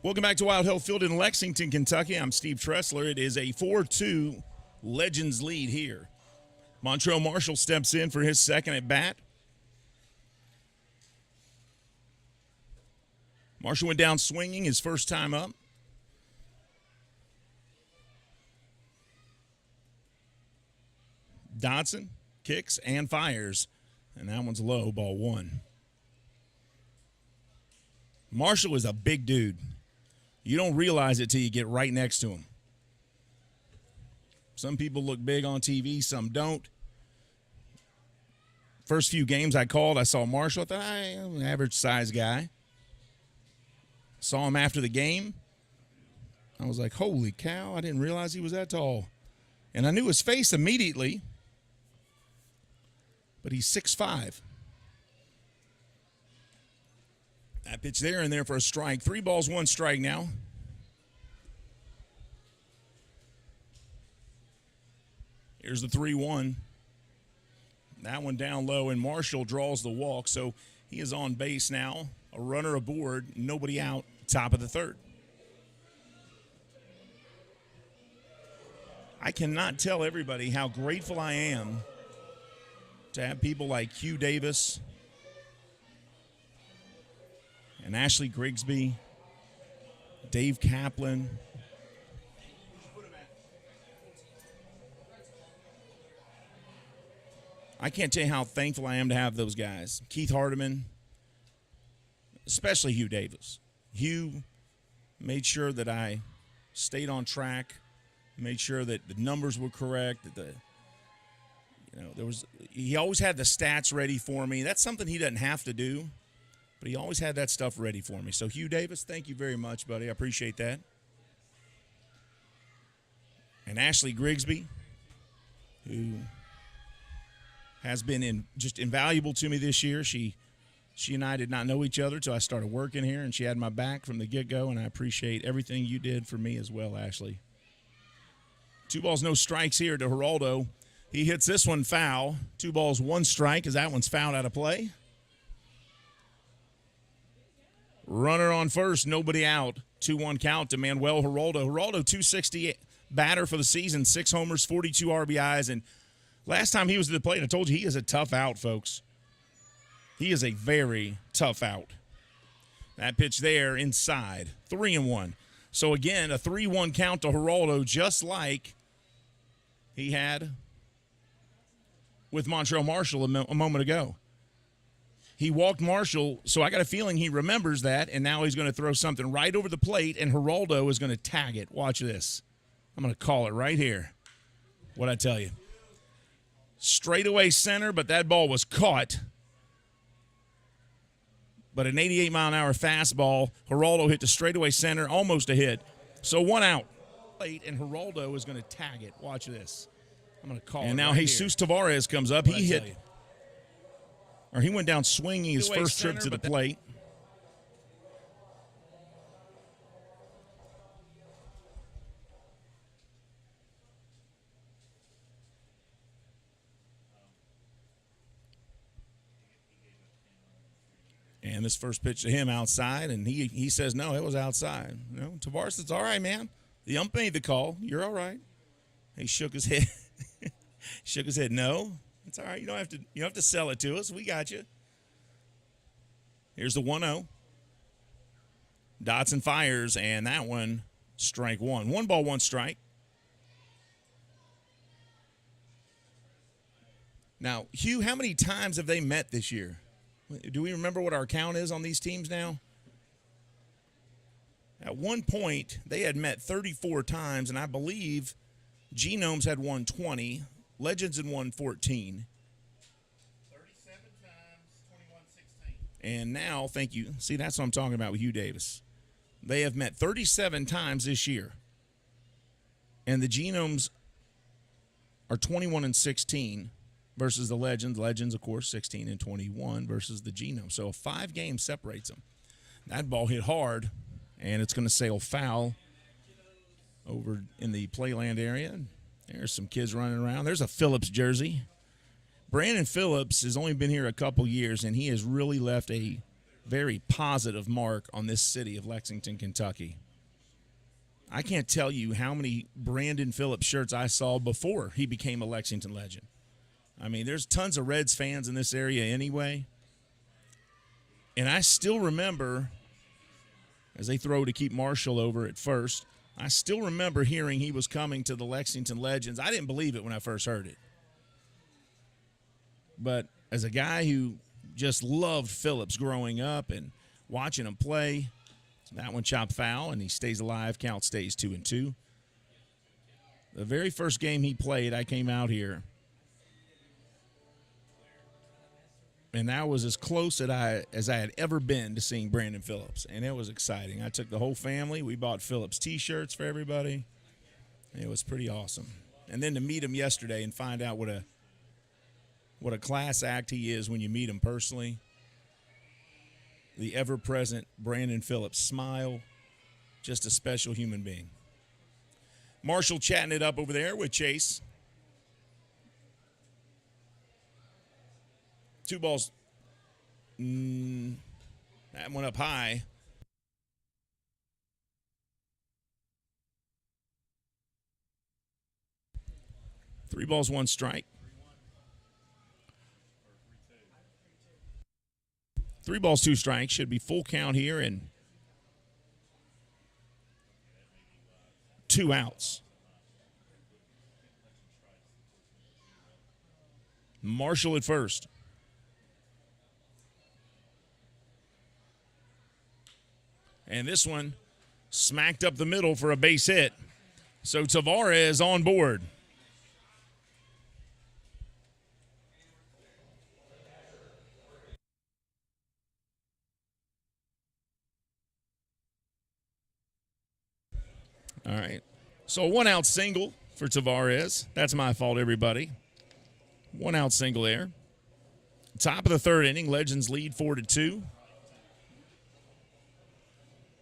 Welcome back to Wild Hill Field in Lexington, Kentucky. I'm Steve Tressler. It is a 4-2 Legends lead here. Montrell Marshall steps in for his second at bat. Marshall went down swinging his first time up. Dodson kicks and fires, and that one's low, ball one. Marshall is a big dude. You don't realize it till you get right next to him. Some people look big on TV, some don't. First few games I called, I saw Marshall. I thought, I'm an average size guy. Saw him after the game. I was like, holy cow, I didn't realize he was that tall. And I knew his face immediately, but he's 6'5". That pitch there and there for a strike. 3 balls, 1 strike now. Here's the 3-1. That one down low, and Marshall draws the walk, so he is on base now. A runner aboard, nobody out, top of the third. I cannot tell everybody how grateful I am to have people like Hugh Davis and Ashley Grigsby, Dave Kaplan. I can't tell you how thankful I am to have those guys. Keith Hardiman, especially Hugh Davis. Hugh made sure that I stayed on track, made sure that the numbers were correct, that he always had the stats ready for me. That's something he doesn't have to do, but he always had that stuff ready for me. So Hugh Davis, thank you very much, buddy. I appreciate that. And Ashley Grigsby, who has been just invaluable to me this year. She and I did not know each other until I started working here, and she had my back from the get-go, and I appreciate everything you did for me as well, Ashley. 2 balls, no strikes here to Geraldo. He hits this one foul. 2 balls, 1 strike as that one's fouled out of play. Runner on first, nobody out. 2-1 count to Manuel Geraldo. Geraldo, 260 batter for the season, 6 homers, 42 RBIs. And last time he was at the plate, I told you he is a tough out, folks. He is a very tough out. That pitch there inside, 3-1. So again, a 3-1 count to Geraldo, just like he had with Montreal Marshall a moment ago. He walked Marshall, so I got a feeling he remembers that, and now he's going to throw something right over the plate, and Geraldo is going to tag it. Watch this. I'm going to call it right here. What'd I tell you? Straightaway center, but that ball was caught. But an 88-mile-an-hour fastball, Geraldo hit the straightaway center, almost a hit. So 1 out. And Geraldo is going to tag it. Watch this. I'm going to call it. And now right Jesus Tavares comes up. He hit. Or he went down swinging his first trip to the plate. And this first pitch to him outside, and he says, no, it was outside. You know, Tavares says, all right, man. The ump made the call. You're all right. He shook his head. Shook his head. No, it's all right. You don't have to sell it to us. We got you. Here's the 1-0. Dotson fires, and that one, strike one. 1 ball, 1 strike. Now, Hugh, how many times have they met this year? Do we remember what our count is on these teams now? At one point, they had met 34 times, and I believe Genomes had won 20. Legends had won 14. 37 times, 21-16. And now, thank you. See, that's what I'm talking about with Hugh Davis. They have met 37 times this year. And the Genomes are 21-16 versus the Legends. Legends, of course, 16-21 versus the Genomes. So 5 games separates them. That ball hit hard, and it's going to sail foul over in the playland area. There's some kids running around. There's a Phillips jersey. Brandon Phillips has only been here a couple years, and he has really left a very positive mark on this city of Lexington, Kentucky. I can't tell you how many Brandon Phillips shirts I saw before he became a Lexington legend. I mean, there's tons of Reds fans in this area anyway. And I still remember, as they throw to keep Marshall over at first, I still remember hearing he was coming to the Lexington Legends. I didn't believe it when I first heard it. But as a guy who just loved Phillips growing up and watching him play, that one chopped foul, and he stays alive. Count stays 2-2. The very first game he played, I came out here, and that was as close as I had ever been to seeing Brandon Phillips, and it was exciting. I took the whole family. We bought Phillips T-shirts for everybody. It was pretty awesome. And then to meet him yesterday and find out what a class act he is when you meet him personally. The ever-present Brandon Phillips smile, just a special human being. Marshall chatting it up over there with Chase. 2 balls. That went up high. Three balls, 1 strike. 3 balls, 2 strikes. Should be full count here and 2 outs. Marshall at first. And this one smacked up the middle for a base hit. So Tavares on board. All right. So a 1-out single for Tavares. That's my fault, everybody. 1-out single there. Top of the 3rd inning. Legends lead 4-2.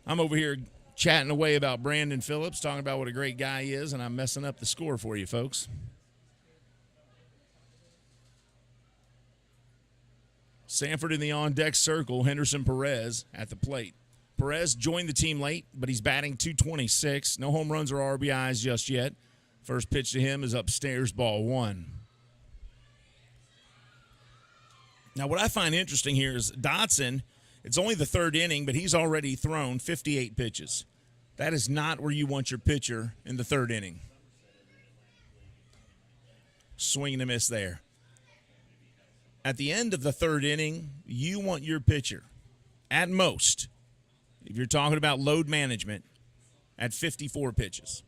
I'm over here chatting away about Brandon Phillips, talking about what a great guy he is, and I'm messing up the score for you folks. Sanford in the on-deck circle. Henderson Perez at the plate. Perez joined the team late, but he's batting .226. No home runs or RBIs just yet. First pitch to him is upstairs, ball one. Now, what I find interesting here is Dotson, it's only the third inning, but he's already thrown 58 pitches. That is not where you want your pitcher in the third inning. Swing and a miss there. At the end of the third inning, you want your pitcher, at most, if you're talking about load management, at 54 pitches.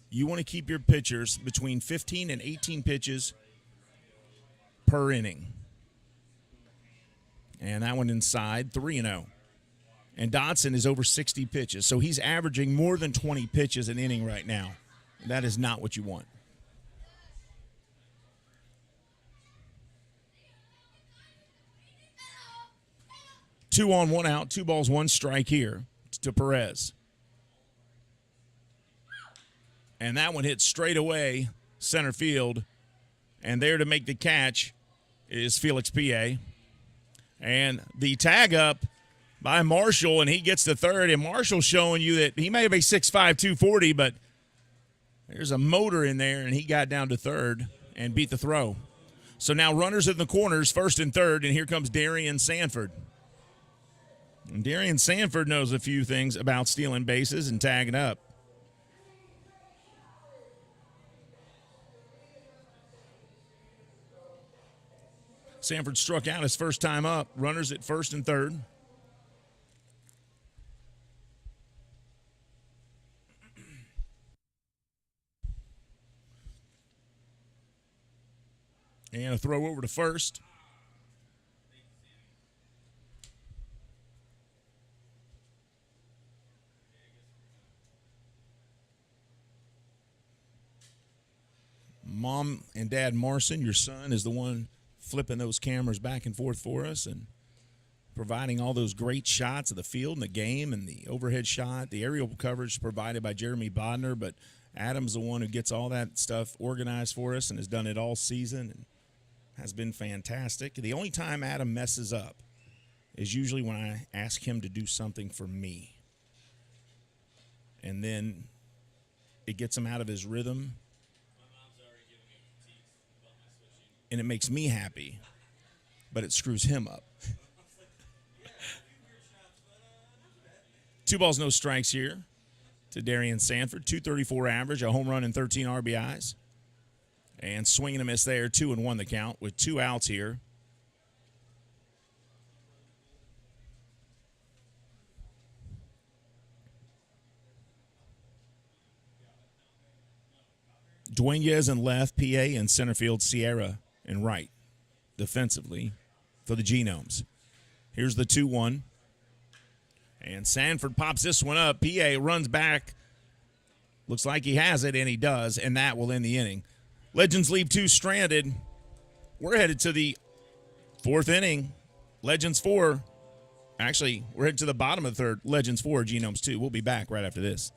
You want to keep your pitchers between 15 and 18 pitches per inning. And that one inside, 3-0. And Dotson is over 60 pitches, so he's averaging more than 20 pitches an inning right now. That is not what you want. 2 on, 1 out, 2 balls, 1 strike here to Perez. And that one hit straight away, center field. And there to make the catch is Felix P.A. And the tag up by Marshall, and he gets to third. And Marshall showing you that he may have a 6'5", 240, but there's a motor in there, and he got down to third and beat the throw. So now runners in the corners, first and third, and here comes Darian Sanford. And Darian Sanford knows a few things about stealing bases and tagging up. Sanford struck out his first time up. Runners at first and third. And a throw over to first. Mom and Dad Marson, your son, is the one flipping those cameras back and forth for us and providing all those great shots of the field and the game and the overhead shot. The aerial coverage provided by Jeremy Bodner, but Adam's the one who gets all that stuff organized for us and has done it all season and has been fantastic. The only time Adam messes up is usually when I ask him to do something for me. And then it gets him out of his rhythm. And it makes me happy, but it screws him up. 2 balls, no strikes here to Darian Sanford. .234 average, a home run and 13 RBIs. And swing and a miss there, 2-1 the count with 2 outs here. Dueñas in left, PA in center field, Sierra in right, defensively for the Genomes. Here's the 2-1. And Sanford pops this one up. PA runs back. Looks like he has it, and he does, and that will end the inning. Legends leave 2 stranded. We're headed to the 4th inning. Legends 4. Actually, we're headed to the bottom of the 3rd. Legends 4, Genomes 2. We'll be back right after this.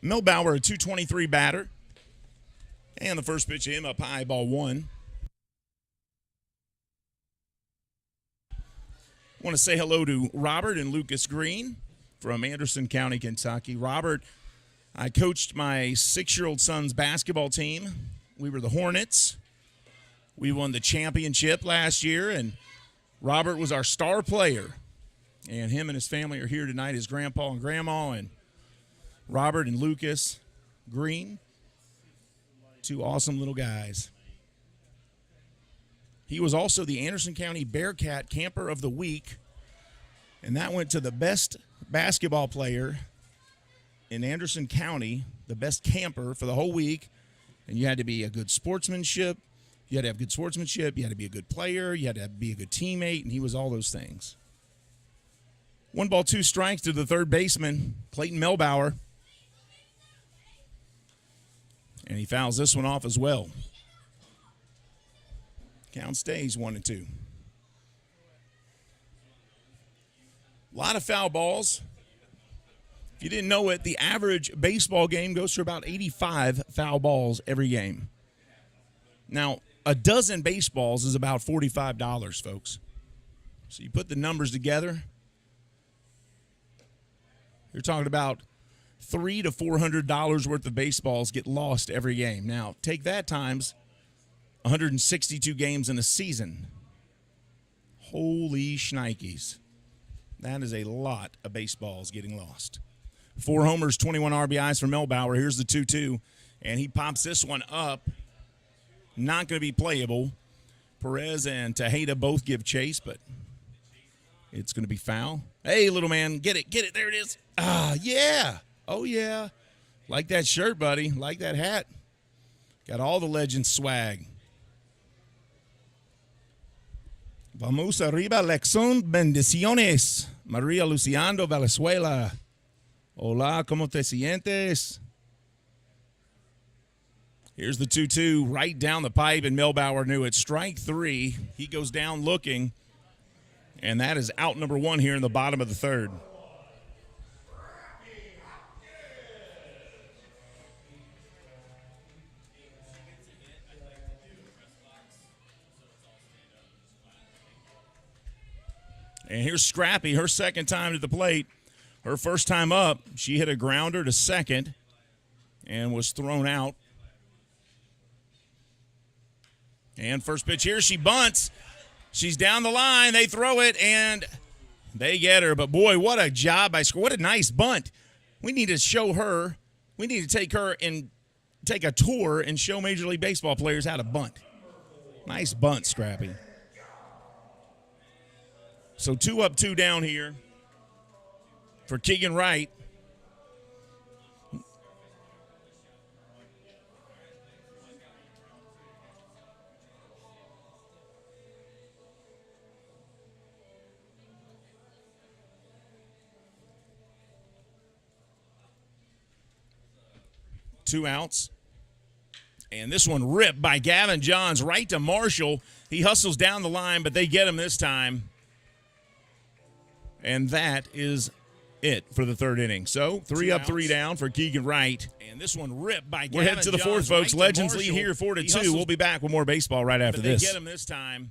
Milbauer, a 223 batter. And the first pitch to him up high, ball one. Want to say hello to Robert and Lucas Green from Anderson County, Kentucky. Robert, I coached my 6-year-old son's basketball team. We were the Hornets. We won the championship last year, and Robert was our star player. And him and his family are here tonight, his grandpa and grandma, and Robert and Lucas Green, two awesome little guys. He was also the Anderson County Bearcat Camper of the Week, and that went to the best basketball player in Anderson County, the best camper for the whole week. And you had to be a good sportsmanship. You had to have good sportsmanship. You had to be a good player. You had to be a good teammate, and he was all those things. 1-2 strikes to the third baseman, Clayton Milbauer. And he fouls this one off as well. Count stays 1-2. A lot of foul balls. If you didn't know it, the average baseball game goes through about 85 foul balls every game. Now, a dozen baseballs is about $45, folks. So you put the numbers together, you're talking about $300 to $400 worth of baseballs get lost every game. Now, take that times 162 games in a season. Holy shnikes. That is a lot of baseballs getting lost. 4 homers, 21 RBIs for Milbauer. Here's the 2-2, and he pops this one up. Not going to be playable. Perez and Tejeda both give chase, but it's going to be foul. Hey, little man, get it. There it is. Ah, yeah. Oh, yeah. Like that shirt, buddy. Like that hat. Got all the legend swag. Vamos arriba, Lexington. Bendiciones. Maria Luciano, Venezuela. Hola, ¿cómo te sientes? Here's the 2-2 right down the pipe, and Milbauer knew it. Strike 3. He goes down looking, and that is out number 1 here in the bottom of the third. And here's Scrappy, her second time at the plate. Her first time up, she hit a grounder to second and was thrown out. And first pitch here, she bunts. She's down the line. They throw it, and they get her. But, boy, what a job by Scrappy. What a nice bunt. We need to show her. We need to take her and take a tour and show Major League Baseball players how to bunt. Nice bunt, Scrappy. So 2 up, 2 down here for Keegan Wright. Two outs. And this one ripped by Gavin Johns right to Marshall. He hustles down the line, but they get him this time. And that is it for the third inning. So 3 up, 3 down for Keegan Wright. And this one ripped by Gavin Johns. We're headed to the fourth, folks. Right Legends lead here 4-2. We'll be back with more baseball right after this. They get him this time.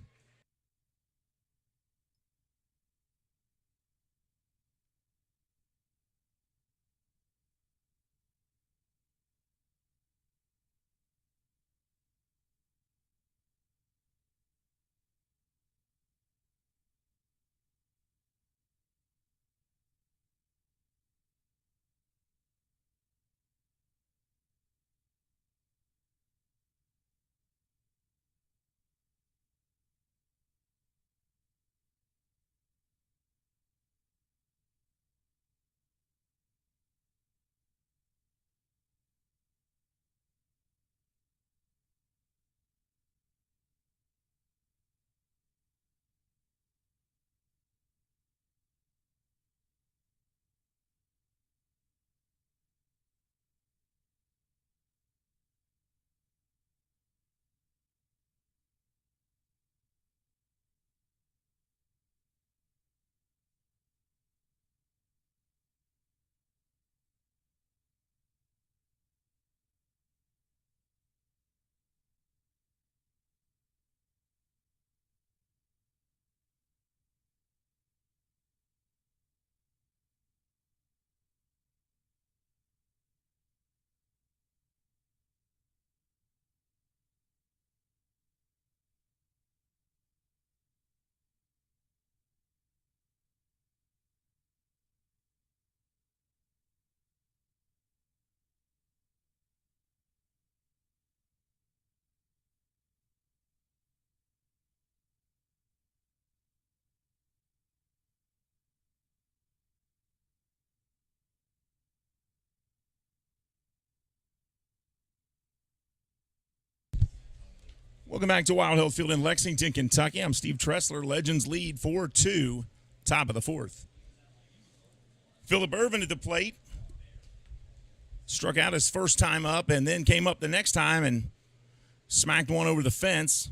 Welcome back to Wild Hill Field in Lexington, Kentucky. I'm Steve Tressler. Legends lead 4-2, top of the fourth. Phillip Ervin at the plate. Struck out his first time up and then came up the next time and smacked one over the fence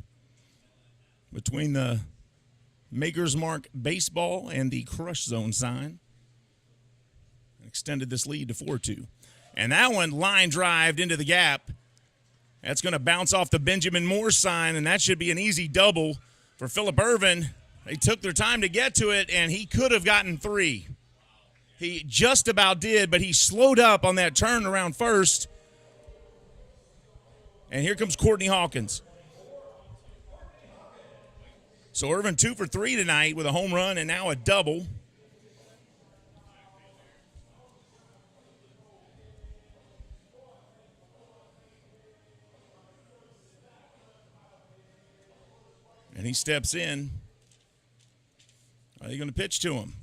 between the Maker's Mark baseball and the crush zone sign. Extended this lead to 4-2. And that one line drived into the gap. That's going to bounce off the Benjamin Moore sign, and that should be an easy double for Phillip Ervin. They took their time to get to it, and he could have gotten 3. He just about did, but he slowed up on that turn around first. And here comes Courtney Hawkins. So Ervin 2 for 3 tonight with a home run and now a double. And he steps in. Are they going to pitch to him?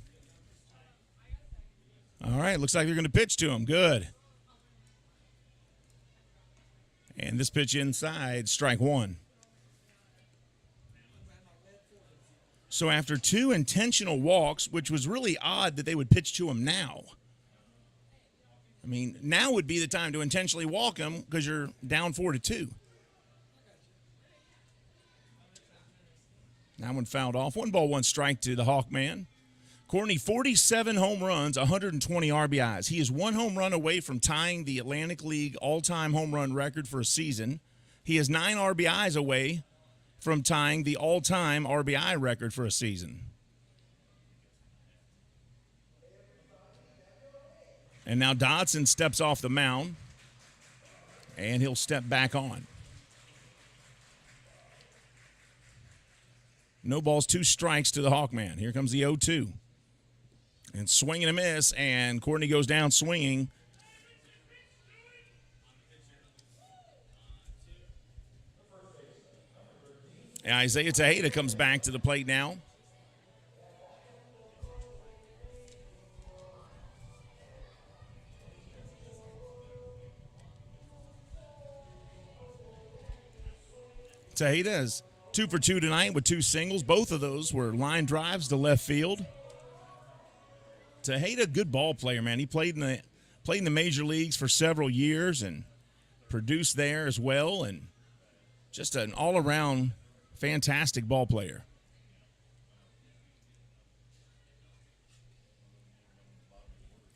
All right, looks like they're going to pitch to him. Good. And this pitch inside, strike one. So after 2 intentional walks, which was really odd that they would pitch to him now. I mean, now would be the time to intentionally walk him because you're down 4-2. That one fouled off. 1 ball, 1 strike to the Hawkman. Courtney, 47 home runs, 120 RBIs. He is 1 home run away from tying the Atlantic League all-time home run record for a season. He is 9 RBIs away from tying the all-time RBI record for a season. And now Dodson steps off the mound, and he'll step back on. No balls, 2 strikes to the Hawkman. Here comes the 0-2. And swing and a miss, and Courtney goes down swinging. And Isaiah Tejeda comes back to the plate now. Tejeda is 2 for 2 tonight with 2 singles. Both of those were line drives to left field. Tejeda, good ball player, man. He played in the major leagues for several years and produced there as well, and just an all-around fantastic ball player.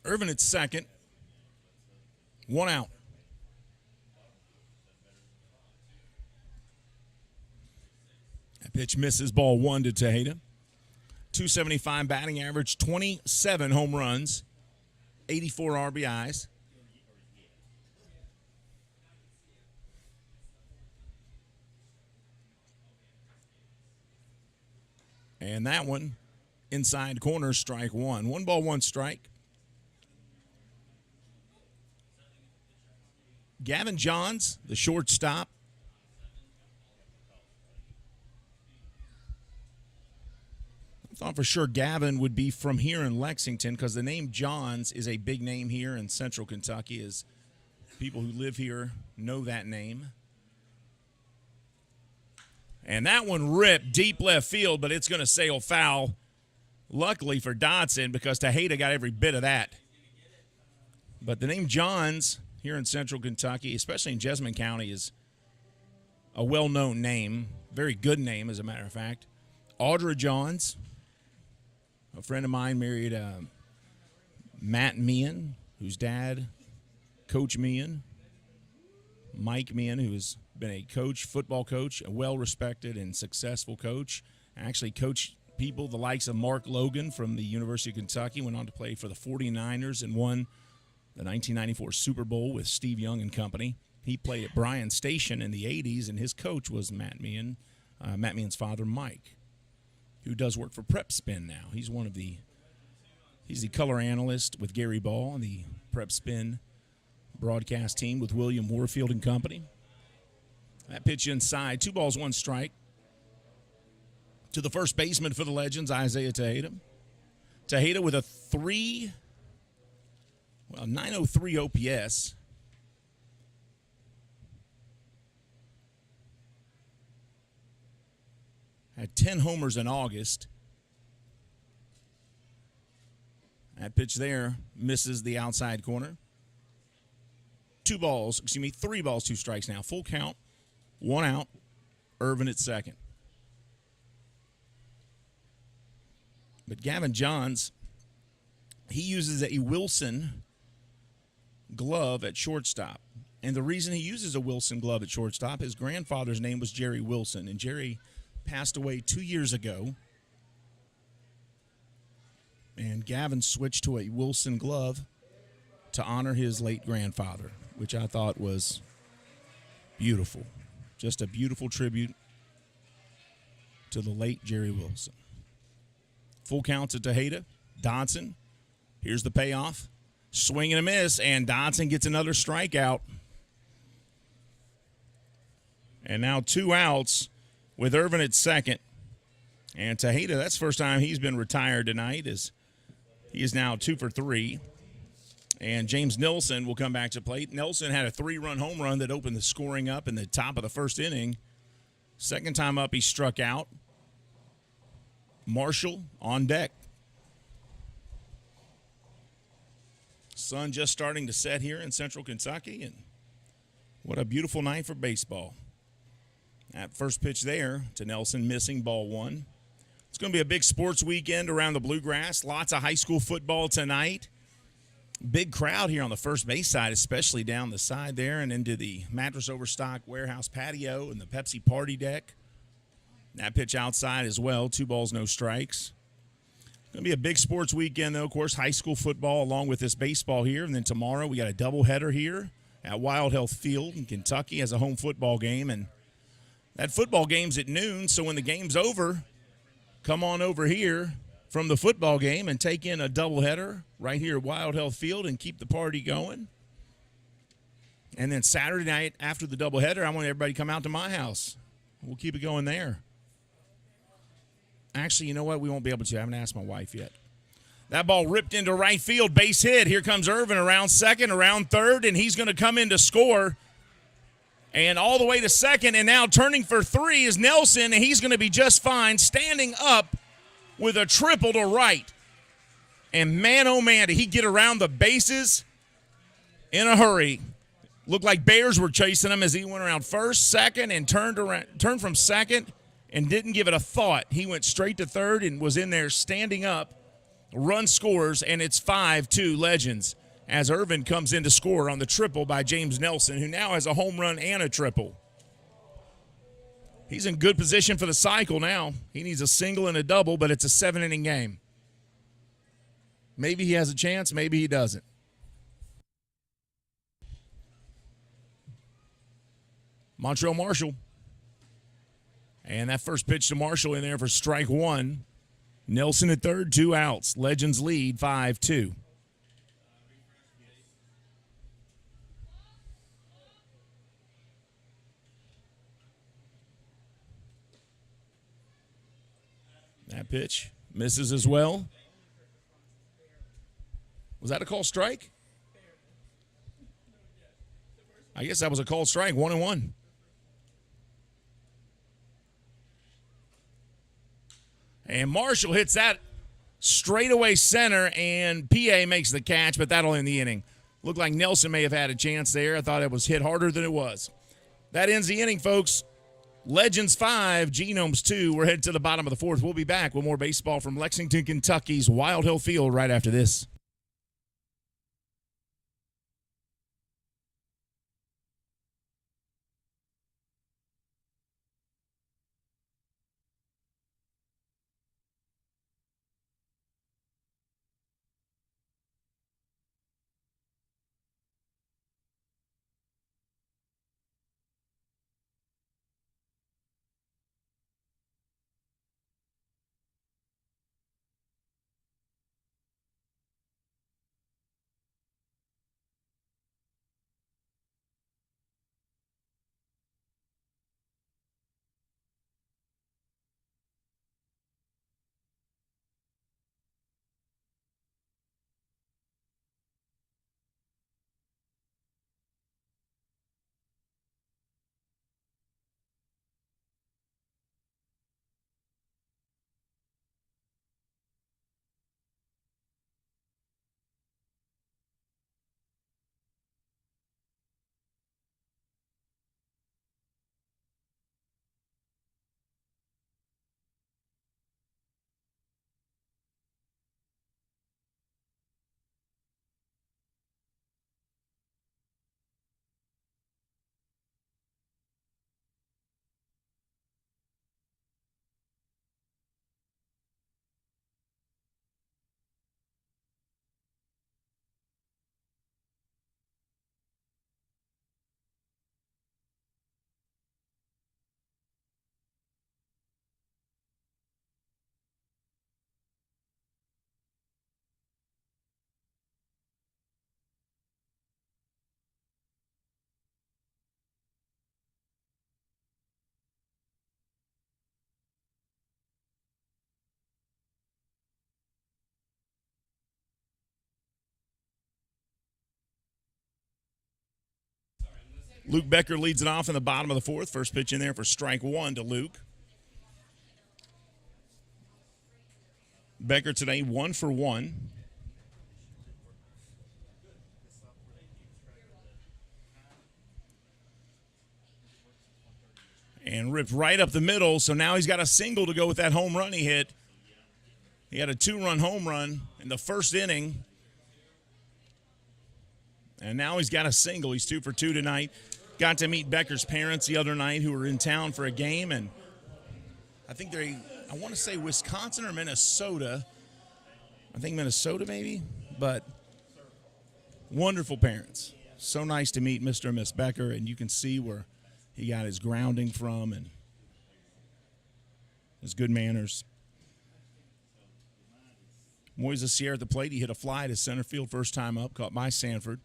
Ervin at second. 1 out. That pitch misses, ball 1 to Tejeda. 275 batting average, 27 home runs, 84 RBIs. And that one, inside corner, strike 1. 1 ball, 1 strike. Gavin Johns, the shortstop. Thought for sure Gavin would be from here in Lexington because the name Johns is a big name here in central Kentucky, as people who live here know that name. And that one ripped deep left field, but it's going to sail foul. Luckily for Dodson, because Tejeda got every bit of that. But the name Johns here in central Kentucky, especially in Jessamine County, is a well-known name. Very good name, as a matter of fact. Audra Johns. A friend of mine married Matt Meehan, whose dad, Coach Meehan. Mike Meehan, who has been a coach, football coach, a well-respected and successful coach. Actually coached people the likes of Mark Logan from the University of Kentucky, went on to play for the 49ers and won the 1994 Super Bowl with Steve Young and company. He played at Bryan Station in the 80s, and his coach was Matt Meehan, Matt Meehan's father, Mike, who does work for Prep Spin now. He's the color analyst with Gary Ball on the Prep Spin broadcast team with William Warfield and company. That pitch inside, 2 balls, 1 strike. To the first baseman for the Legends, Isaiah Tejeda. Tejeda with a 903 OPS. Had 10 homers in August. That pitch there misses the outside corner. 3 balls, 2 strikes now. Full count, 1 out. Irvin at second. But Gavin Johns, he uses a Wilson glove at shortstop. And the reason he uses a Wilson glove at shortstop, his grandfather's name was Jerry Wilson. And Jerry passed away 2 years ago. And Gavin switched to a Wilson glove to honor his late grandfather, which I thought was beautiful. Just a beautiful tribute to the late Jerry Wilson. Full count to Tejeda. Dodson. Here's the payoff. Swing and a miss, and Dodson gets another strikeout. And now 2 outs with Irvin at second. And Tejeda, that's the first time he's been retired tonight. He is now 2 for 3. And James Nelson will come back to plate. Nelson had a 3-run home run that opened the scoring up in the top of the first inning. Second time up, he struck out. Marshall on deck. Sun just starting to set here in central Kentucky, and what a beautiful night for baseball. That first pitch there to Nelson, missing, ball 1. It's going to be a big sports weekend around the Bluegrass. Lots of high school football tonight. Big crowd here on the first base side, especially down the side there and into the Mattress Overstock warehouse patio and the Pepsi party deck. That pitch outside as well. 2 balls, no strikes. Going to be a big sports weekend, though. Of course, high school football along with this baseball here. And then tomorrow we got a doubleheader here at Wild Health Field in Kentucky as a home football game. And that football game's at noon, so when the game's over, come on over here from the football game and take in a doubleheader right here at Wild Health Field and keep the party going. And then Saturday night after the doubleheader, I want everybody to come out to my house. We'll keep it going there. Actually, you know what? We won't be able to. I haven't asked my wife yet. That ball ripped into right field, base hit. Here comes Irvin around second, around third, and he's going to come in to score. And all the way to second, and now turning for 3 is Nelson, and he's going to be just fine, standing up with a triple to right. And man, oh man, did he get around the bases in a hurry. Looked like bears were chasing him as he went around first, second, and turned from second and didn't give it a thought. He went straight to third and was in there standing up. Run scores, and it's 5-2 Legends as Irvin comes in to score on the triple by James Nelson, who now has a home run and a triple. He's in good position for the cycle now. He needs a single and a double, but it's a 7-inning game. Maybe he has a chance, maybe he doesn't. Montreal Marshall. And that first pitch to Marshall in there for strike 1. Nelson at third, 2 outs. Legends lead 5-2. That pitch misses as well. Was that a called strike? I guess that was a called strike, 1-1. And Marshall hits that straightaway center, and PA makes the catch, but that'll end the inning. Looked like Nelson may have had a chance there. I thought it was hit harder than it was. That ends the inning, folks. Legends 5, Genomes 2. We're headed to the bottom of the 4th. We'll be back with more baseball from Lexington, Kentucky's Wild Hill Field right after this. Luke Becker leads it off in the bottom of the fourth. First pitch in there for strike one to Luke. Becker today 1 for 1. And ripped right up the middle, so now he's got a single to go with that home run he hit. He had a 2-run home run in the first inning. And now he's got a single. He's 2 for 2 tonight. Got to meet Becker's parents the other night who were in town for a game. And I think I want to say Wisconsin or Minnesota. I think Minnesota maybe. But wonderful parents. So nice to meet Mr. and Miss Becker. And you can see where he got his grounding from and his good manners. Moises Sierra at the plate. He hit a fly to center field first time up, caught by Sanford.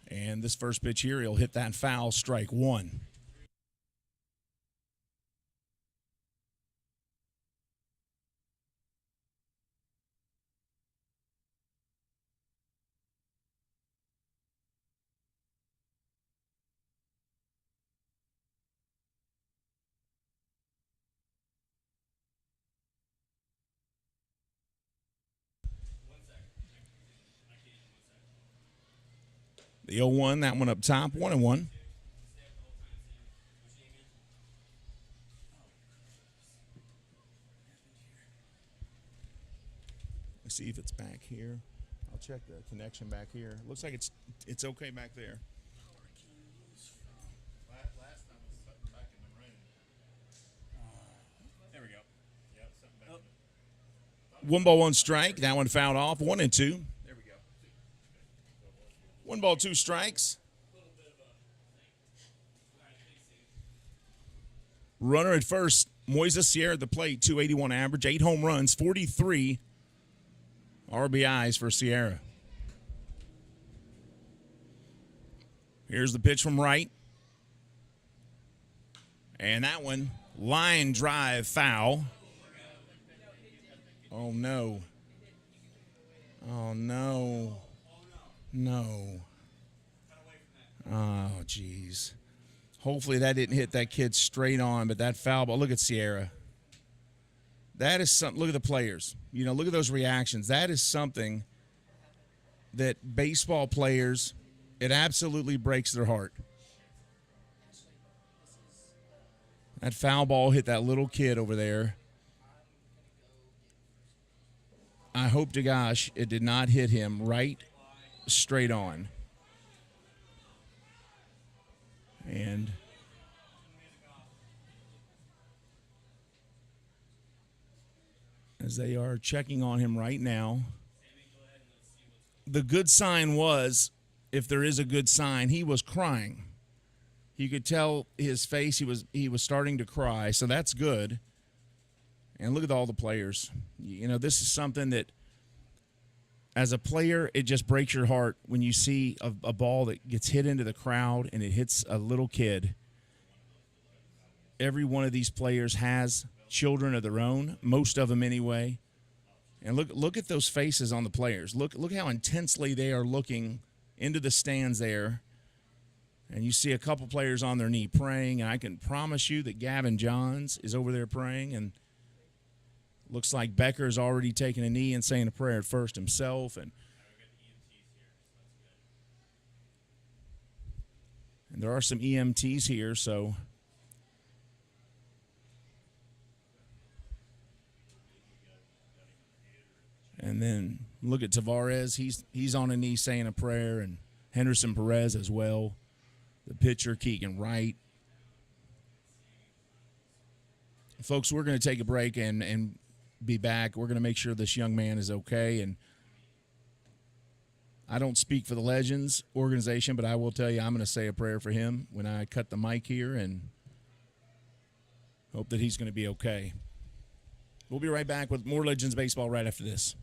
And this first pitch here, he'll hit that foul, strike one. The 0-1, that one up top, 1-1. Let's see if it's back here. I'll check the connection back here. Looks like it's okay back there. Last time was something back in the room. There we go. Yep, something back in the 1 ball, 1 strike. That one fouled off, 1-2. There we go. 1 ball, 2 strikes. Runner at first, Moises Sierra at the plate, 281 average, 8 home runs, 43 RBIs for Sierra. Here's the pitch from right. And that one, line drive foul. Oh, no. Oh, no. No. Oh, jeez. Hopefully that didn't hit that kid straight on, but that foul ball, look at Sierra. That is something, look at the players. You know, look at those reactions. That is something that baseball players, it absolutely breaks their heart. That foul ball hit that little kid over there. I hope to gosh it did not hit him right straight on. And as they are checking on him right now, the good sign was, if there is a good sign, he was crying. You could tell his face, he was starting to cry, so that's good. And look at all the players. You know, this is something that, as a player, it just breaks your heart when you see a ball that gets hit into the crowd and it hits a little kid. Every one of these players has children of their own, most of them anyway. And look at those faces on the players. Look how intensely they are looking into the stands there. And you see a couple players on their knee praying, and I can promise you that Gavin Johns is over there praying, and looks like Becker's already taken a knee and saying a prayer at first himself. And there are some EMTs here, so and then look at Tavares. He's on a knee saying a prayer, and Henderson Perez as well. The pitcher, Keegan Wright. Folks, we're going to take a break and be back. We're going to make sure this young man is okay. And I don't speak for the Legends organization, but I will tell you I'm going to say a prayer for him when I cut the mic here and hope that he's going to be okay. We'll be right back with more Legends baseball right after this.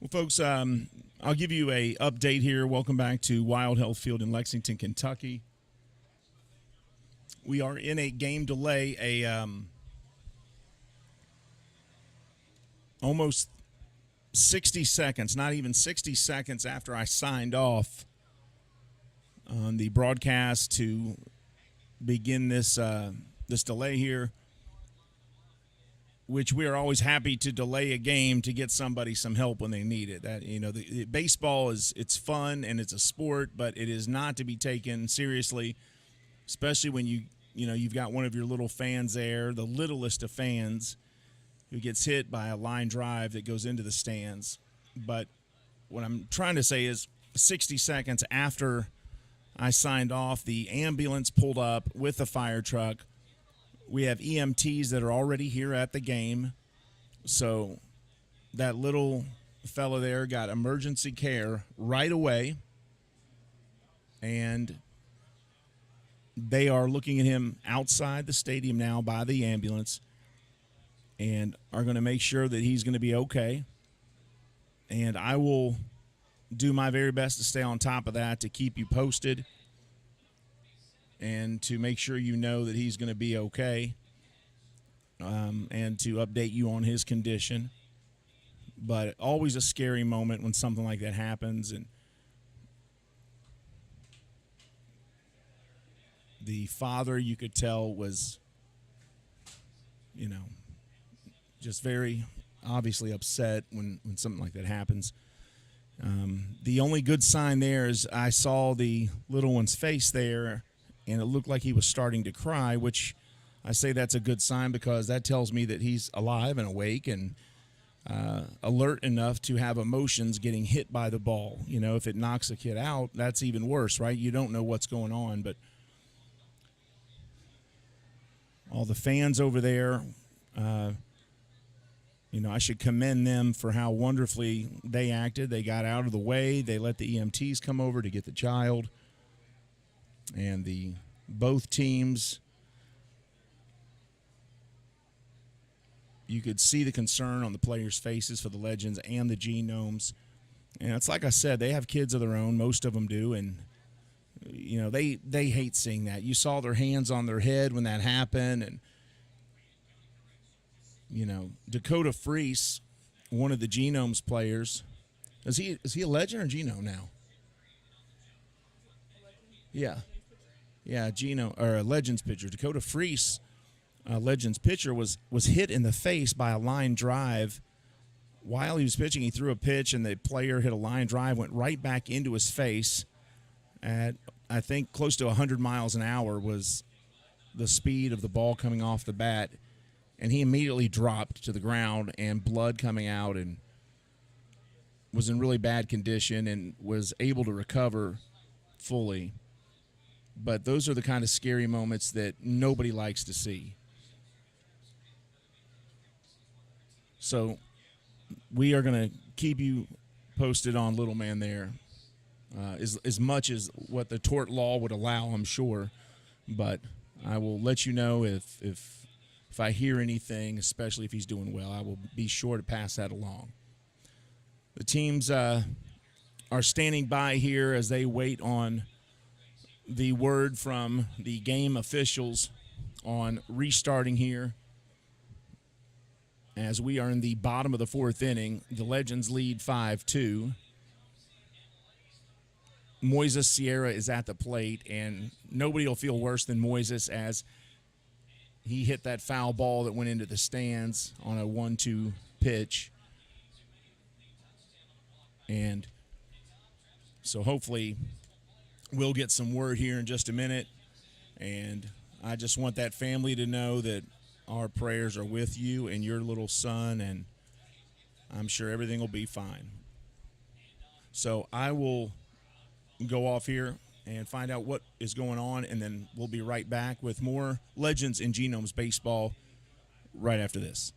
Well, folks, I'll give you a update here. Welcome back to Wild Health Field in Lexington, Kentucky. We are in a game delay, almost 60 seconds, not even 60 seconds after I signed off on the broadcast to begin this this delay here, which we are always happy to delay a game to get somebody some help when they need it. That, you know, the baseball it's fun and it's a sport, but it is not to be taken seriously, especially when you've got one of your little fans there, the littlest of fans, who gets hit by a line drive that goes into the stands. But what I'm trying to say is 60 seconds after I signed off, the ambulance pulled up with a fire truck. We have EMTs that are already here at the game. So that little fella there got emergency care right away. And they are looking at him outside the stadium now by the ambulance and are going to make sure that he's going to be okay. And I will do my very best to stay on top of that, to keep you posted and to make sure you know that he's going to be okay, and to update you on his condition. But always a scary moment when something like that happens. And the father, you could tell, was, just very obviously upset when something like that happens. The only good sign there is I saw the little one's face there, and it looked like he was starting to cry, which I say that's a good sign because that tells me that he's alive and awake and alert enough to have emotions getting hit by the ball. If it knocks a kid out, that's even worse, right? You don't know what's going on, but all the fans over there, I should commend them for how wonderfully they acted. They got out of the way. They let the EMTs come over to get the child. And both teams, you could see the concern on the players' faces for the Legends and the Genomes. And it's like I said, they have kids of their own. Most of them do. And, they hate seeing that. You saw their hands on their head when that happened. And, Dakota Freese, one of the Genomes players, is he a Legend or Geno now? Yeah, Geno, or a Legends pitcher. Dakota Freese, Legends pitcher, was hit in the face by a line drive while he was pitching. He threw a pitch, and the player hit a line drive, went right back into his face at, I think, close to 100 miles an hour was the speed of the ball coming off the bat. And he immediately dropped to the ground, and blood coming out, and was in really bad condition and was able to recover fully. But those are the kind of scary moments that nobody likes to see. So we are going to keep you posted on little man there, as much as what the tort law would allow, I'm sure. But I will let you know if I hear anything, especially if he's doing well. I will be sure to pass that along. The teams are standing by here as they wait on the word from the game officials on restarting here. As we are in the bottom of the fourth inning, the Legends lead 5-2. Moises Sierra is at the plate, and nobody will feel worse than Moises as he hit that foul ball that went into the stands on a 1-2 pitch. And so hopefully we'll get some word here in just a minute. And I just want that family to know that our prayers are with you and your little son, and I'm sure everything will be fine. So I will go off here and find out what is going on, and then we'll be right back with more Legends and Genomes baseball right after this.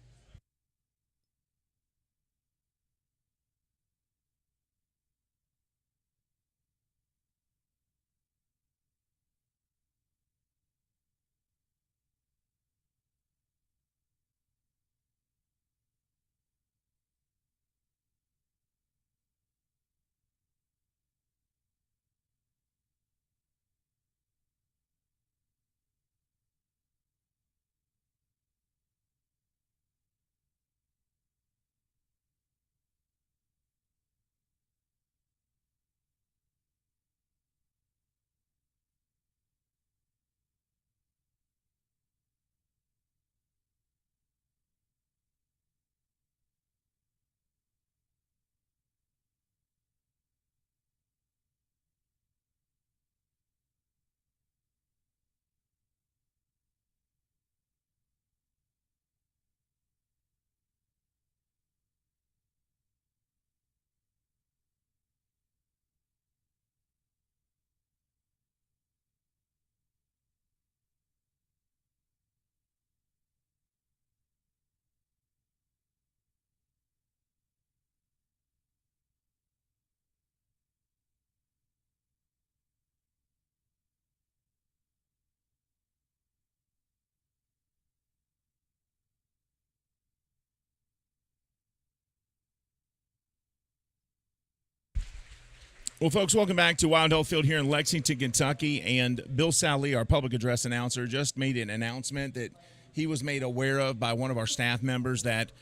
Well, folks, welcome back to Wild Hill Field here in Lexington, Kentucky. And Bill Sally, our public address announcer, just made an announcement that he was made aware of by one of our staff members that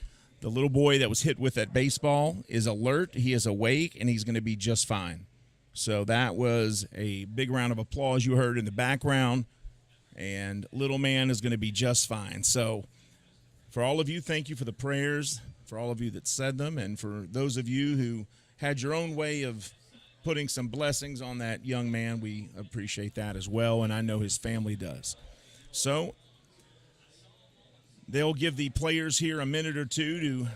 the little boy that was hit with that baseball is alert, he is awake, and he's going to be just fine. So that was a big round of applause you heard in the background, and little man is going to be just fine. So for all of you, thank you for the prayers, for all of you that said them, and for those of you who had your own way of putting some blessings on that young man, we appreciate that as well, and I know his family does. So they'll give the players here a minute or two to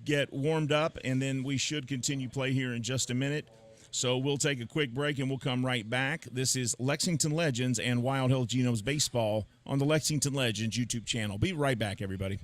get warmed up, and then we should continue play here in just a minute. So we'll take a quick break, and we'll come right back. This is Lexington Legends and Wild Hill Genomes Baseball on the Lexington Legends YouTube channel. Be right back, everybody.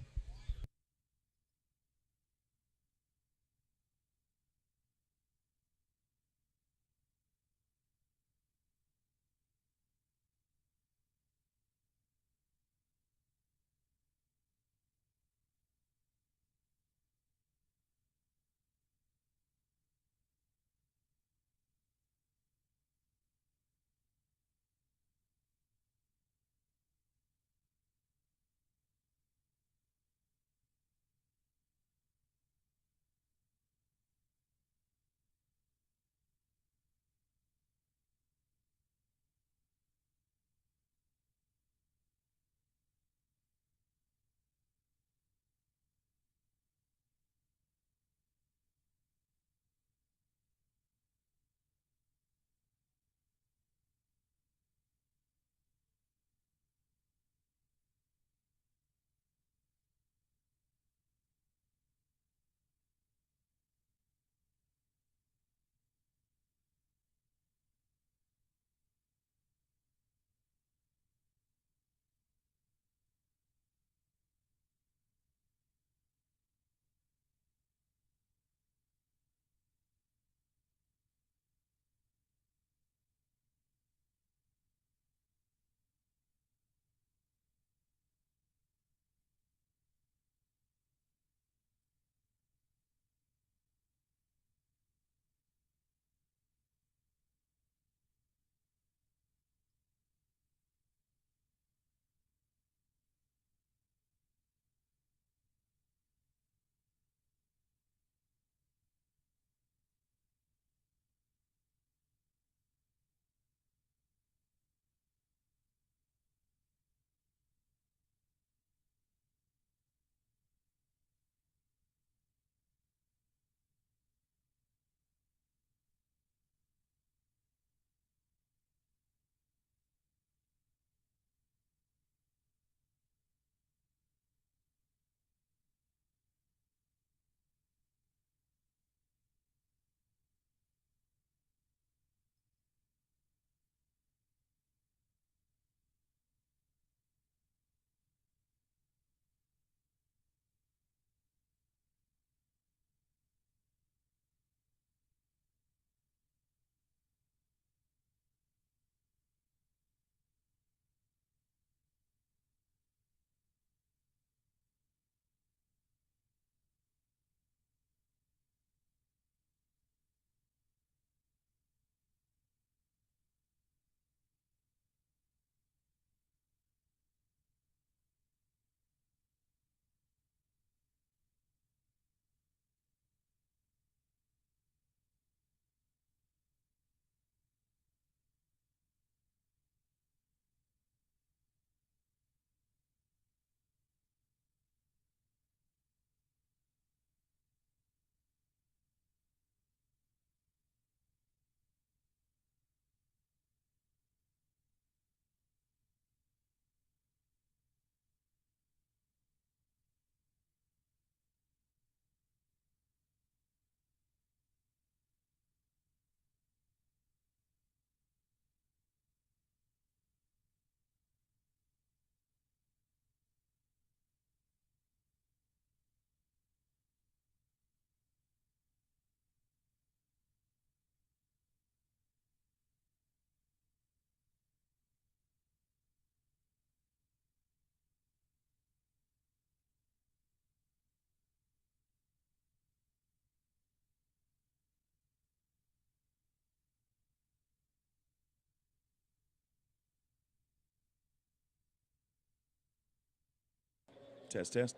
Test, test.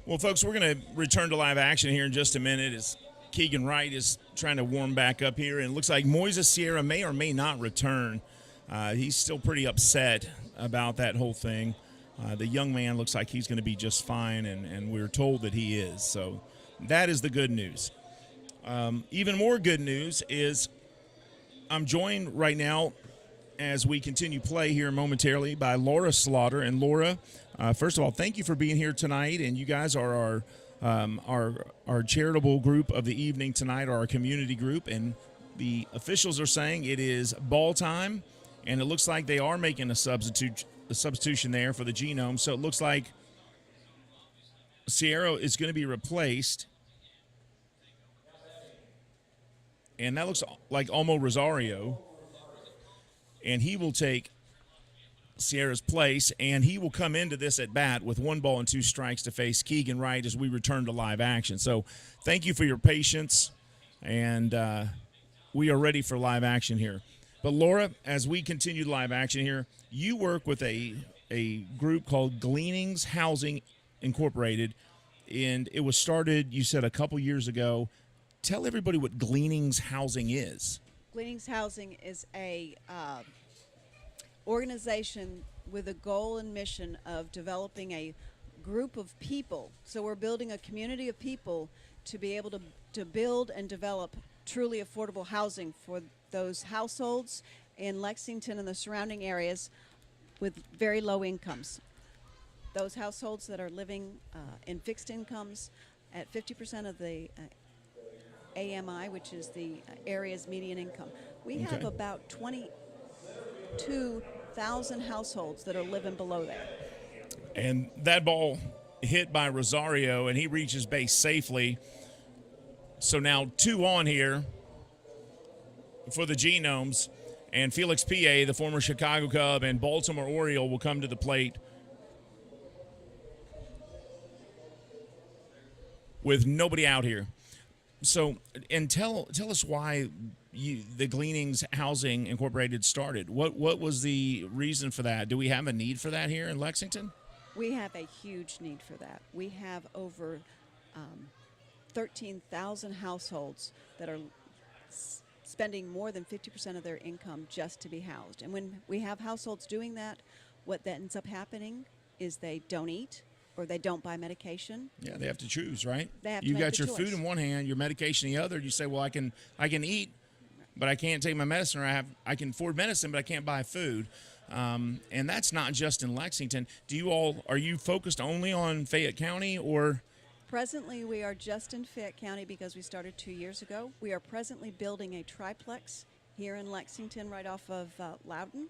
Well, folks, we're going to return to live action here in just a minute as Keegan Wright is trying to warm back up here. And it looks like Moises Sierra may or may not return. He's still pretty upset about that whole thing. The young man looks like he's going to be just fine, and we're told that he is. So that is the good news. Even more good news is I'm joined right now as we continue play here momentarily by Laura Slaughter. And Laura, first of all, thank you for being here tonight. And you guys are our charitable group of the evening tonight, our community group. And the officials are saying it is ball time, and it looks like they are making a substitution there for the Genomes. So it looks like Sierra is going to be replaced. And that looks like Almo Rosario. And he will take Sierra's place, and he will come into this at bat with 1 ball and 2 strikes to face Keegan Wright as we return to live action. So thank you for your patience, and we are ready for live action here. But Laura, as we continue live action here, you work with a group called Gleanings Housing Incorporated, and it was started, you said, a couple years ago. Tell everybody what Gleanings Housing is. Gleanings Housing is a organization with a goal and mission of developing a group of people. So we're building a community of people to be able to build and develop truly affordable housing for those households in Lexington and the surrounding areas with very low incomes. Those households that are living in fixed incomes at 50% of the AMI, which is the area's median income. We have about 22,000 households that are living below there. And that ball hit by Rosario, and he reaches base safely. So now 2 on here for the Genomes. And Felix P.A., the former Chicago Cub and Baltimore Oriole, will come to the plate with nobody out here. So, and tell us why the Gleanings Housing Incorporated started. What was the reason for that? Do we have a need for that here in Lexington? We have a huge need for that. We have over 13,000 households that are spending more than 50% of their income just to be housed. And when we have households doing that, what that ends up happening is they don't eat, or they don't buy medication. Yeah, they have to choose, right? They have to you make got the your choice. food in one hand, your medication in the other. You say, well, I can eat, but I can't take my medicine, or I can afford medicine, but I can't buy food. And that's not just in Lexington. Are you focused only on Fayette County, or? Presently, we are just in Fayette County because we started 2 years ago. We are presently building a triplex here in Lexington right off of Loudon.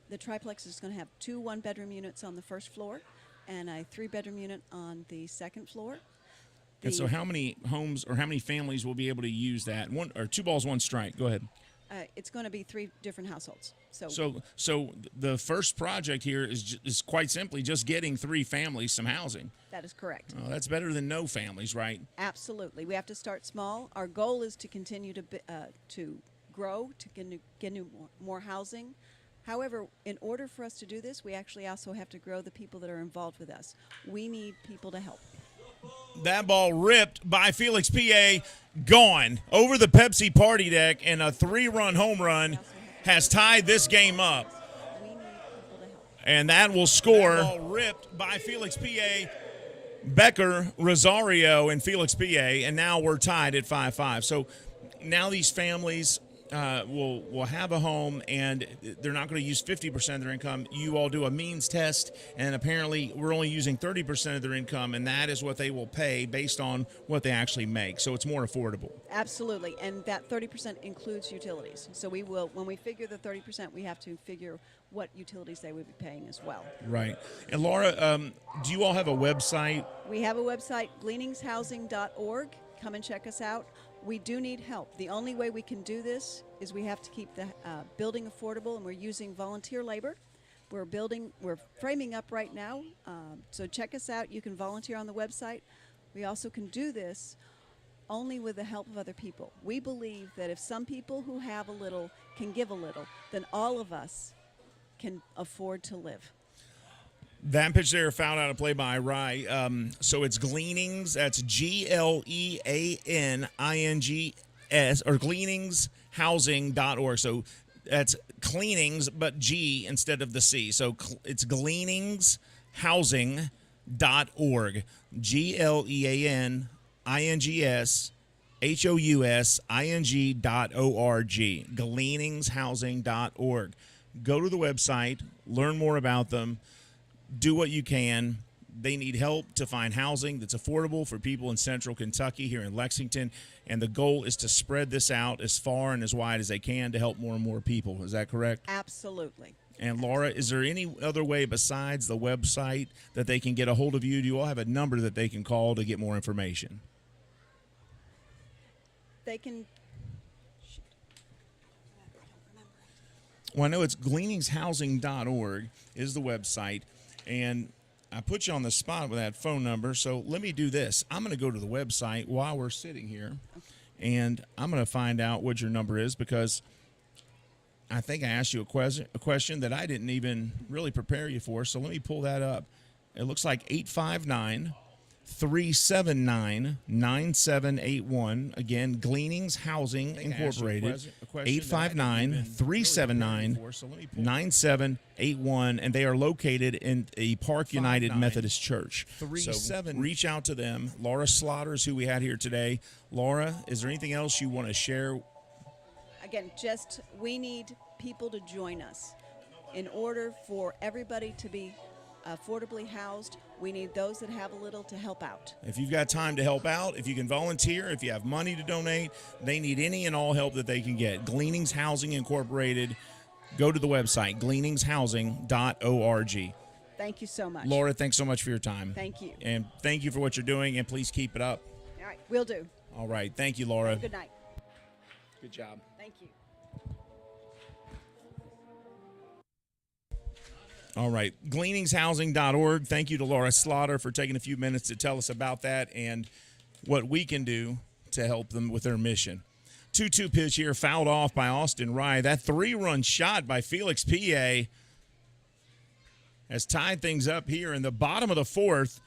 The triplex is going to have 2 one-bedroom units on the first floor and a 3-bedroom unit on the second floor. And so how many homes or how many families will be able to use that? 2 balls, 1 strike. Go ahead. It's going to be 3 different households. So the first project here is quite simply just getting 3 families some housing. That is correct. Oh, that's better than no families, right? Absolutely. We have to start small. Our goal is to continue to grow, to get more housing. However, in order for us to do this, we actually also have to grow the people that are involved with us. We need people to help. That ball ripped by Felix P.A., gone over the Pepsi party deck, and a 3-run home run has tied this game up. We need people to help. And that will score. That ball ripped by Felix P.A., Becker, Rosario, and Felix P.A., and now we're tied at 5-5. So now these families will have a home, and they're not going to use 50% of their income. You all do a means test, and apparently we're only using 30% of their income, and that is what they will pay based on what they actually make. So it's more affordable. Absolutely, and that 30% includes utilities. So we will, when we figure the 30%, we have to figure what utilities they would be paying as well. Right. And Laura, do you all have a website? We have a website, gleaningshousing.org. Come and check us out. We do need help. The only way we can do this is we have to keep the building affordable, and we're using volunteer labor. We're framing up right now, so check us out. You can volunteer on the website. We also can do this only with the help of other people. We believe that if some people who have a little can give a little, then all of us can afford to live. That pitch there fouled out of play by Rye. So it's Gleanings. That's GLEANINGS or gleaningshousing.org. So that's cleanings, but G instead of the C. So it's gleaningshousing.org. GLEANINGSHOUSING.org. Gleaningshousing.org. Go to the website, learn more about them, do what you can. They need help to find housing that's affordable for people in central Kentucky here in Lexington, and the goal is to spread this out as far and as wide as they can to help more and more people. Is that correct? Absolutely. And Laura, is there any other way besides the website that they can get a hold of you? Do you all have a number that they can call to get more information? They can. Well, I know it's gleaningshousing.org is the website, and I put you on the spot with that phone number, so let me do this. I'm going to go to the website while we're sitting here, and I'm going to find out what your number is because I think I asked you a question that I didn't even really prepare you for, so let me pull that up. It looks like 859-379-9781. Again, Gleanings Housing Incorporated, 859-379-9781, and they are located in the Park United Methodist Church. So reach out to them. Laura Slaughter is who we had here today. Laura, is there anything else you want to share? Again, just we need people to join us. In order for everybody to be affordably housed, we need those that have a little to help out. If you've got time to help out, if you can volunteer, if you have money to donate, they need any and all help that they can get. Gleanings Housing Incorporated. Go to the website, gleaningshousing.org. Thank you so much. Laura, thanks so much for your time. Thank you. And thank you for what you're doing, and please keep it up. All right, will do. All right. Thank you, Laura. Good night. Good job. Thank you. All right. Gleaningshousing.org. Thank you to Laura Slaughter for taking a few minutes to tell us about that and what we can do to help them with their mission. 2-2 pitch here, fouled off by Austin Rye. That 3-run shot by Felix P.A. has tied things up here in the bottom of the fourth.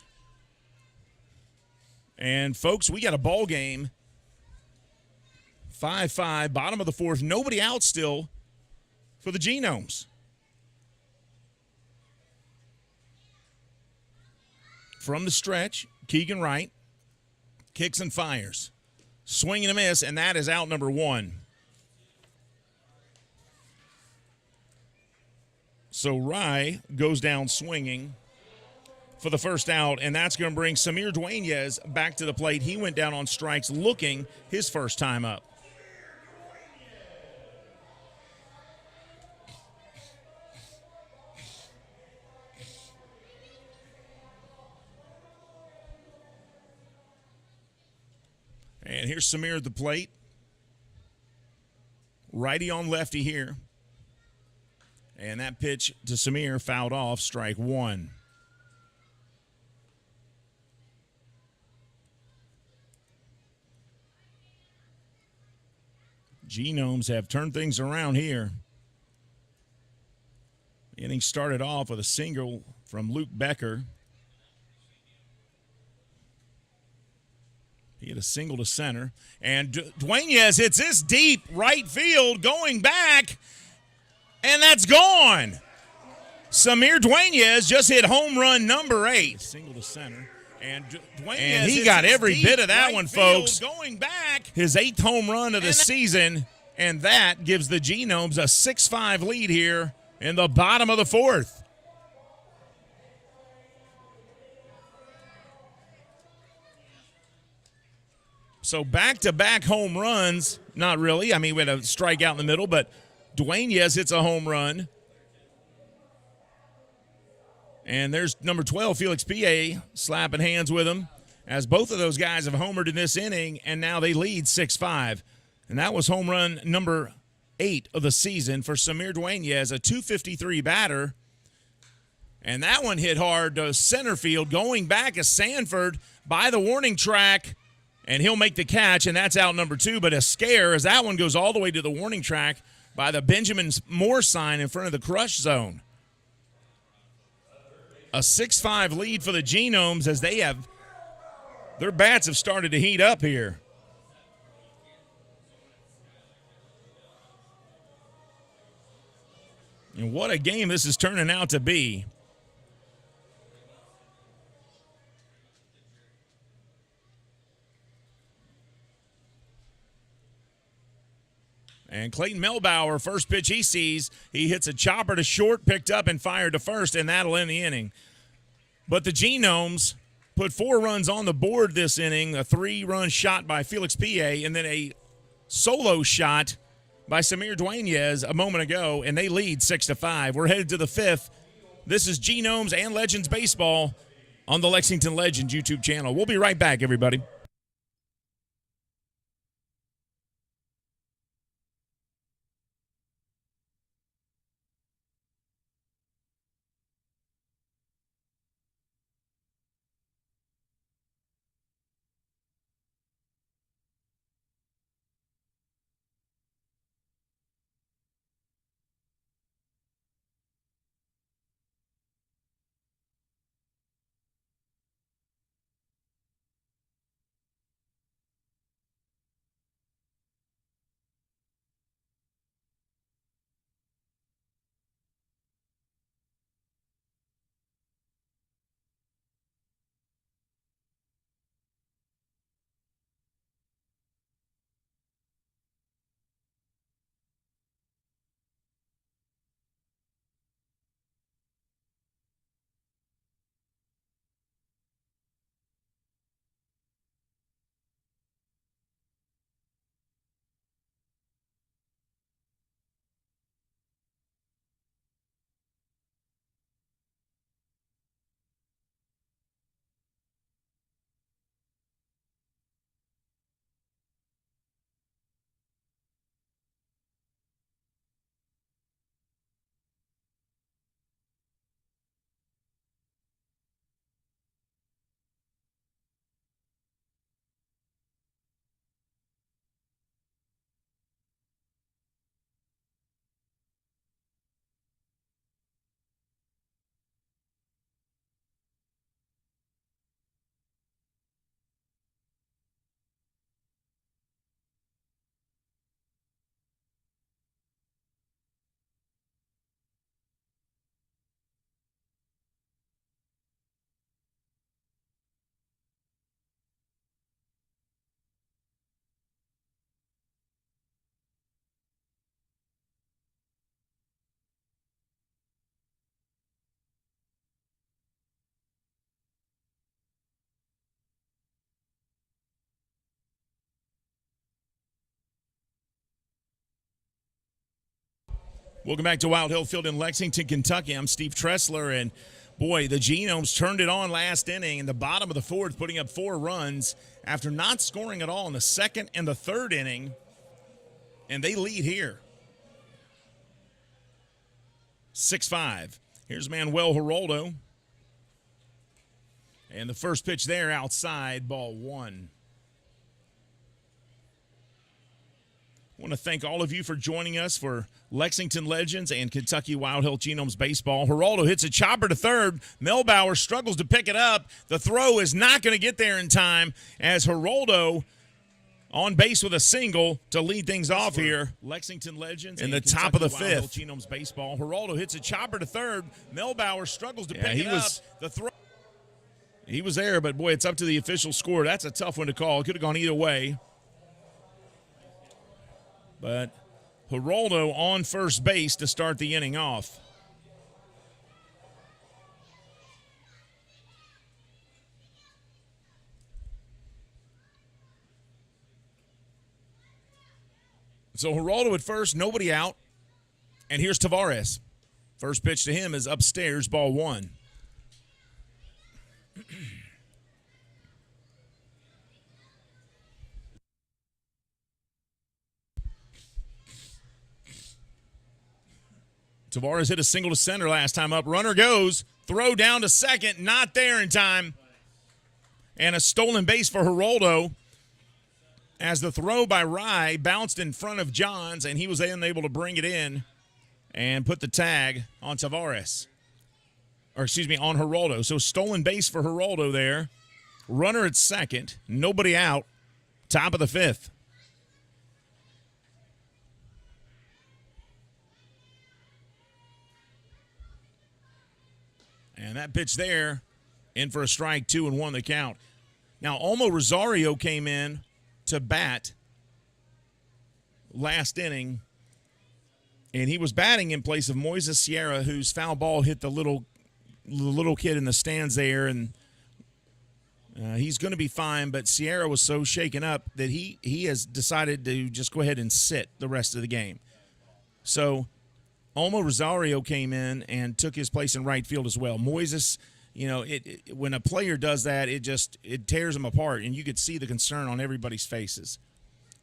And, folks, we got a ball game. 5-5, bottom of the fourth. Nobody out still for the Genomes. From the stretch, Keegan Wright kicks and fires. Swing and a miss, and that is out number one. So Rye goes down swinging for the first out, and that's going to bring Samir Dueñez back to the plate. He went down on strikes looking his first time up. And here's Samir at the plate. Righty on lefty here. And that pitch to Samir fouled off, strike one. Genomes have turned things around here. The inning started off with a single from Luke Becker. He hit a single to center. And Dueñez hits this deep right field going back. And that's gone. Samir Dueñez just hit home run number 8. Single to center. And he got every bit of that one, folks. Going back. His 8th home run of the season. And that gives the Genomes a 6-5 lead here in the bottom of the fourth. So back-to-back home runs, not really. I mean, we had a strikeout in the middle, but Dueñez hits a home run. And there's number 12, Felix P.A., slapping hands with him, as both of those guys have homered in this inning, and now they lead 6-5. And that was home run number 8 of the season for Samir Dueñez, a .253 batter. And that one hit hard to center field, going back as Sanford by the warning track. And he'll make the catch, and that's out number 2. But a scare as that one goes all the way to the warning track by the Benjamin Moore sign in front of the crush zone. A 6-5 lead for the Genomes as their bats have started to heat up here. And what a game this is turning out to be. And Clayton Melbauer, first pitch he sees, he hits a chopper to short, picked up and fired to first, and that'll end the inning. But the Genomes put 4 runs on the board this inning, a 3-run shot by Felix P.A., and then a solo shot by Samir Dueñez a moment ago, and they lead 6-5. We're headed to the 5th. This is Genomes and Legends Baseball on the Lexington Legends YouTube channel. We'll be right back, everybody. Welcome back to Wild Hill Field in Lexington, Kentucky. I'm Steve Tressler, and boy, the Genomes turned it on last inning in the bottom of the 4th, putting up 4 runs after not scoring at all in the 2nd and the 3rd inning, and they lead here. 6-5. Here's Manuel Geraldo. And the first pitch there outside, ball 1. I want to thank all of you for joining us for Lexington Legends and Kentucky Wild Hill Genomes Baseball. Geraldo hits a chopper to third. Melbauer struggles to pick it up. The throw is not going to get there in time as Geraldo on base with a single to lead things off here. Lexington Legends in the top of the 5th. Genomes Baseball. Geraldo hits a chopper to third. Melbauer struggles to pick it up. The throw. He was there, but boy, it's up to the official score. That's a tough one to call. It could have gone either way. But Geraldo on first base to start the inning off. So Geraldo at first, nobody out. And here's Tavares. First pitch to him is upstairs, ball 1. Tavares hit a single to center last time up. Runner goes. Throw down to second. Not there in time. And a stolen base for Geraldo as the throw by Rye bounced in front of Johns, and he was unable to bring it in and put the tag on Tavares. on Geraldo. So stolen base for Geraldo there. Runner at second. Nobody out. Top of the fifth. And that pitch there, in for a strike, 2-1 the count. Now, Olmo Rosario came in to bat last inning, and he was batting in place of Moises Sierra, whose foul ball hit the little kid in the stands there, and he's going to be fine, but Sierra was so shaken up that he has decided to just go ahead and sit the rest of the game. So Olmo Rosario came in and took his place in right field as well. Moises, when a player does that, it tears them apart, and you could see the concern on everybody's faces.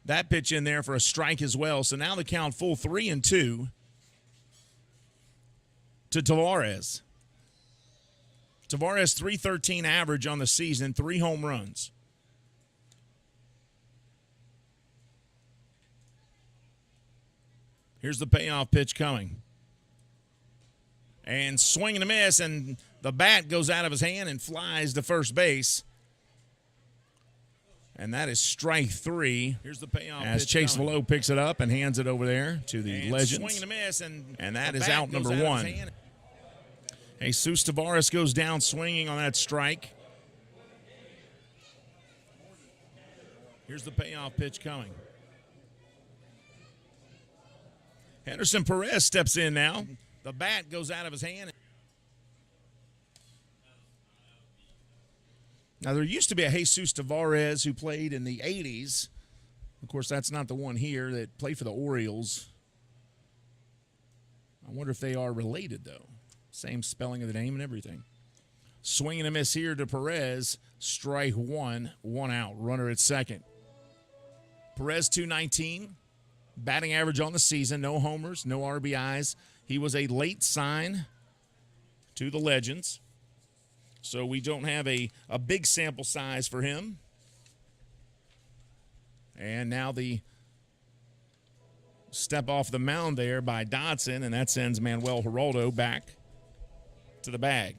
That pitch in there for a strike as well. So now the count full 3-2 to Tavares. Tavares, .313 average on the season, 3 home runs. Here's the payoff pitch coming. And swing and a miss, and the bat goes out of his hand and flies to first base. And that is strike 3. Here's the payoff as Chase Velo picks it up and hands it over there to the Legends. Swing and a miss, and that is out number 1. Jesus Tavares goes down swinging on that strike. Here's the payoff pitch coming. Henderson Perez steps in now. The bat goes out of his hand. Now, there used to be a Jesus Tavares who played in the 80s. Of course, that's not the one here that played for the Orioles. I wonder if they are related, though. Same spelling of the name and everything. Swing and a miss here to Perez. Strike 1, 1 out. Runner at second. Perez, .219. Batting average on the season. No homers, no RBIs. He was a late sign to the Legends. So we don't have a big sample size for him. And now the step off the mound there by Dodson, and that sends Manuel Geraldo back to the bag.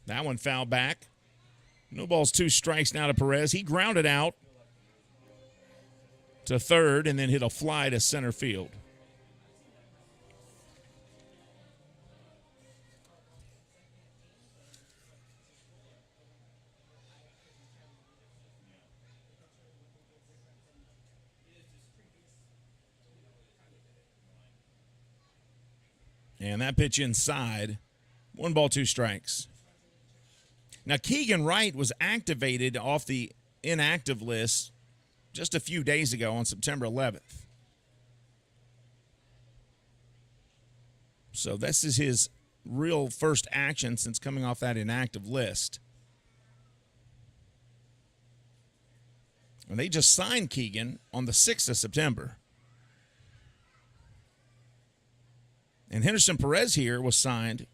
That one fouled back. No balls, 2 strikes now to Perez. He grounded out to third and then hit a fly to center field. And that pitch inside. 1 ball, 2 strikes. Now, Keegan Wright was activated off the inactive list just a few days ago on September 11th. So this is his real first action since coming off that inactive list. And they just signed Keegan on the 6th of September. And Henderson Perez here was signed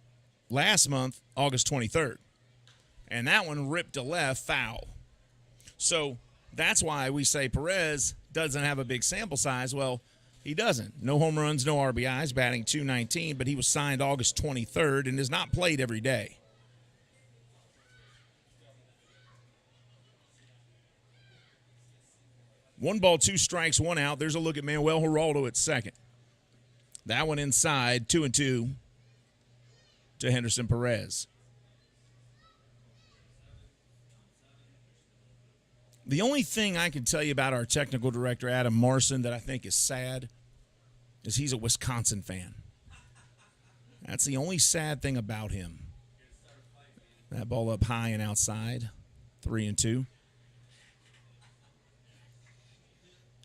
last month, August 23rd. And that one ripped to left, foul. So that's why we say Perez doesn't have a big sample size. Well, he doesn't. No home runs, no RBIs, batting .219, but he was signed August 23rd and is not played every day. One ball, 2 strikes, 1 out. There's a look at Manuel Geraldo at second. That one inside, 2-2 to Henderson Perez. The only thing I can tell you about our technical director, Adam Marson, that I think is sad is he's a Wisconsin fan. That's the only sad thing about him. That ball up high and outside, 3-2.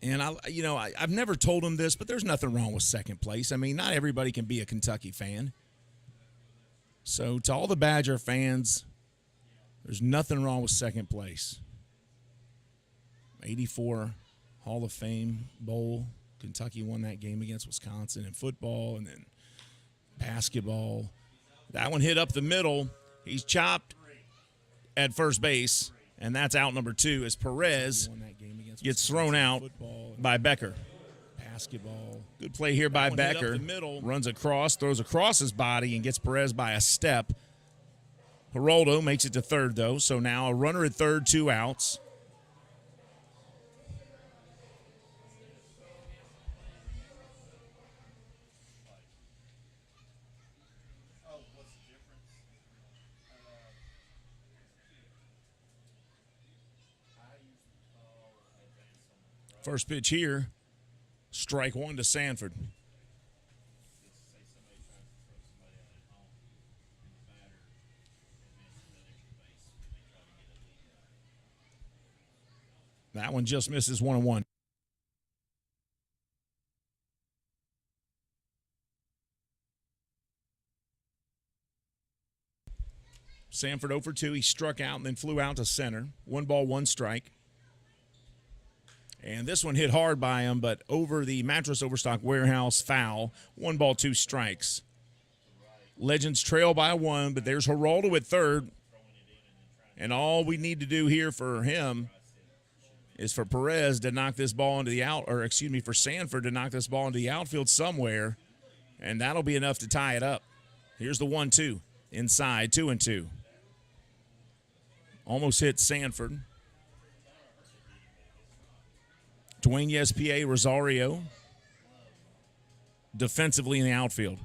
And I've never told him this, but there's nothing wrong with second place. I mean, not everybody can be a Kentucky fan. So to all the Badger fans, there's nothing wrong with second place. 84 Hall of Fame Bowl. Kentucky won that game against Wisconsin in football and then basketball. That one hit up the middle. He's chopped at first base, and that's out number 2 as Perez gets thrown out by Becker. basketball. Good play here by Becker. The middle, runs across, throws across his body, and gets Perez by a step. Geraldo makes it to third, though, so now a runner at third, 2 outs. First pitch here, strike one to Sanford. That one just misses 1-1. Sanford 0 for 2. He struck out and then flew out to center. 1 ball, 1 strike. And this one hit hard by him, but over the Mattress Overstock Warehouse foul. 1 ball, 2 strikes. Legends trail by 1, but there's Geraldo at third. And all we need to do here for him is for Perez to knock this ball into the for Sanford to knock this ball into the outfield somewhere, and that'll be enough to tie it up. Here's the 1-2. Inside, 2-2. Almost hit Sanford. Dwayne Yespa Rosario defensively in the outfield.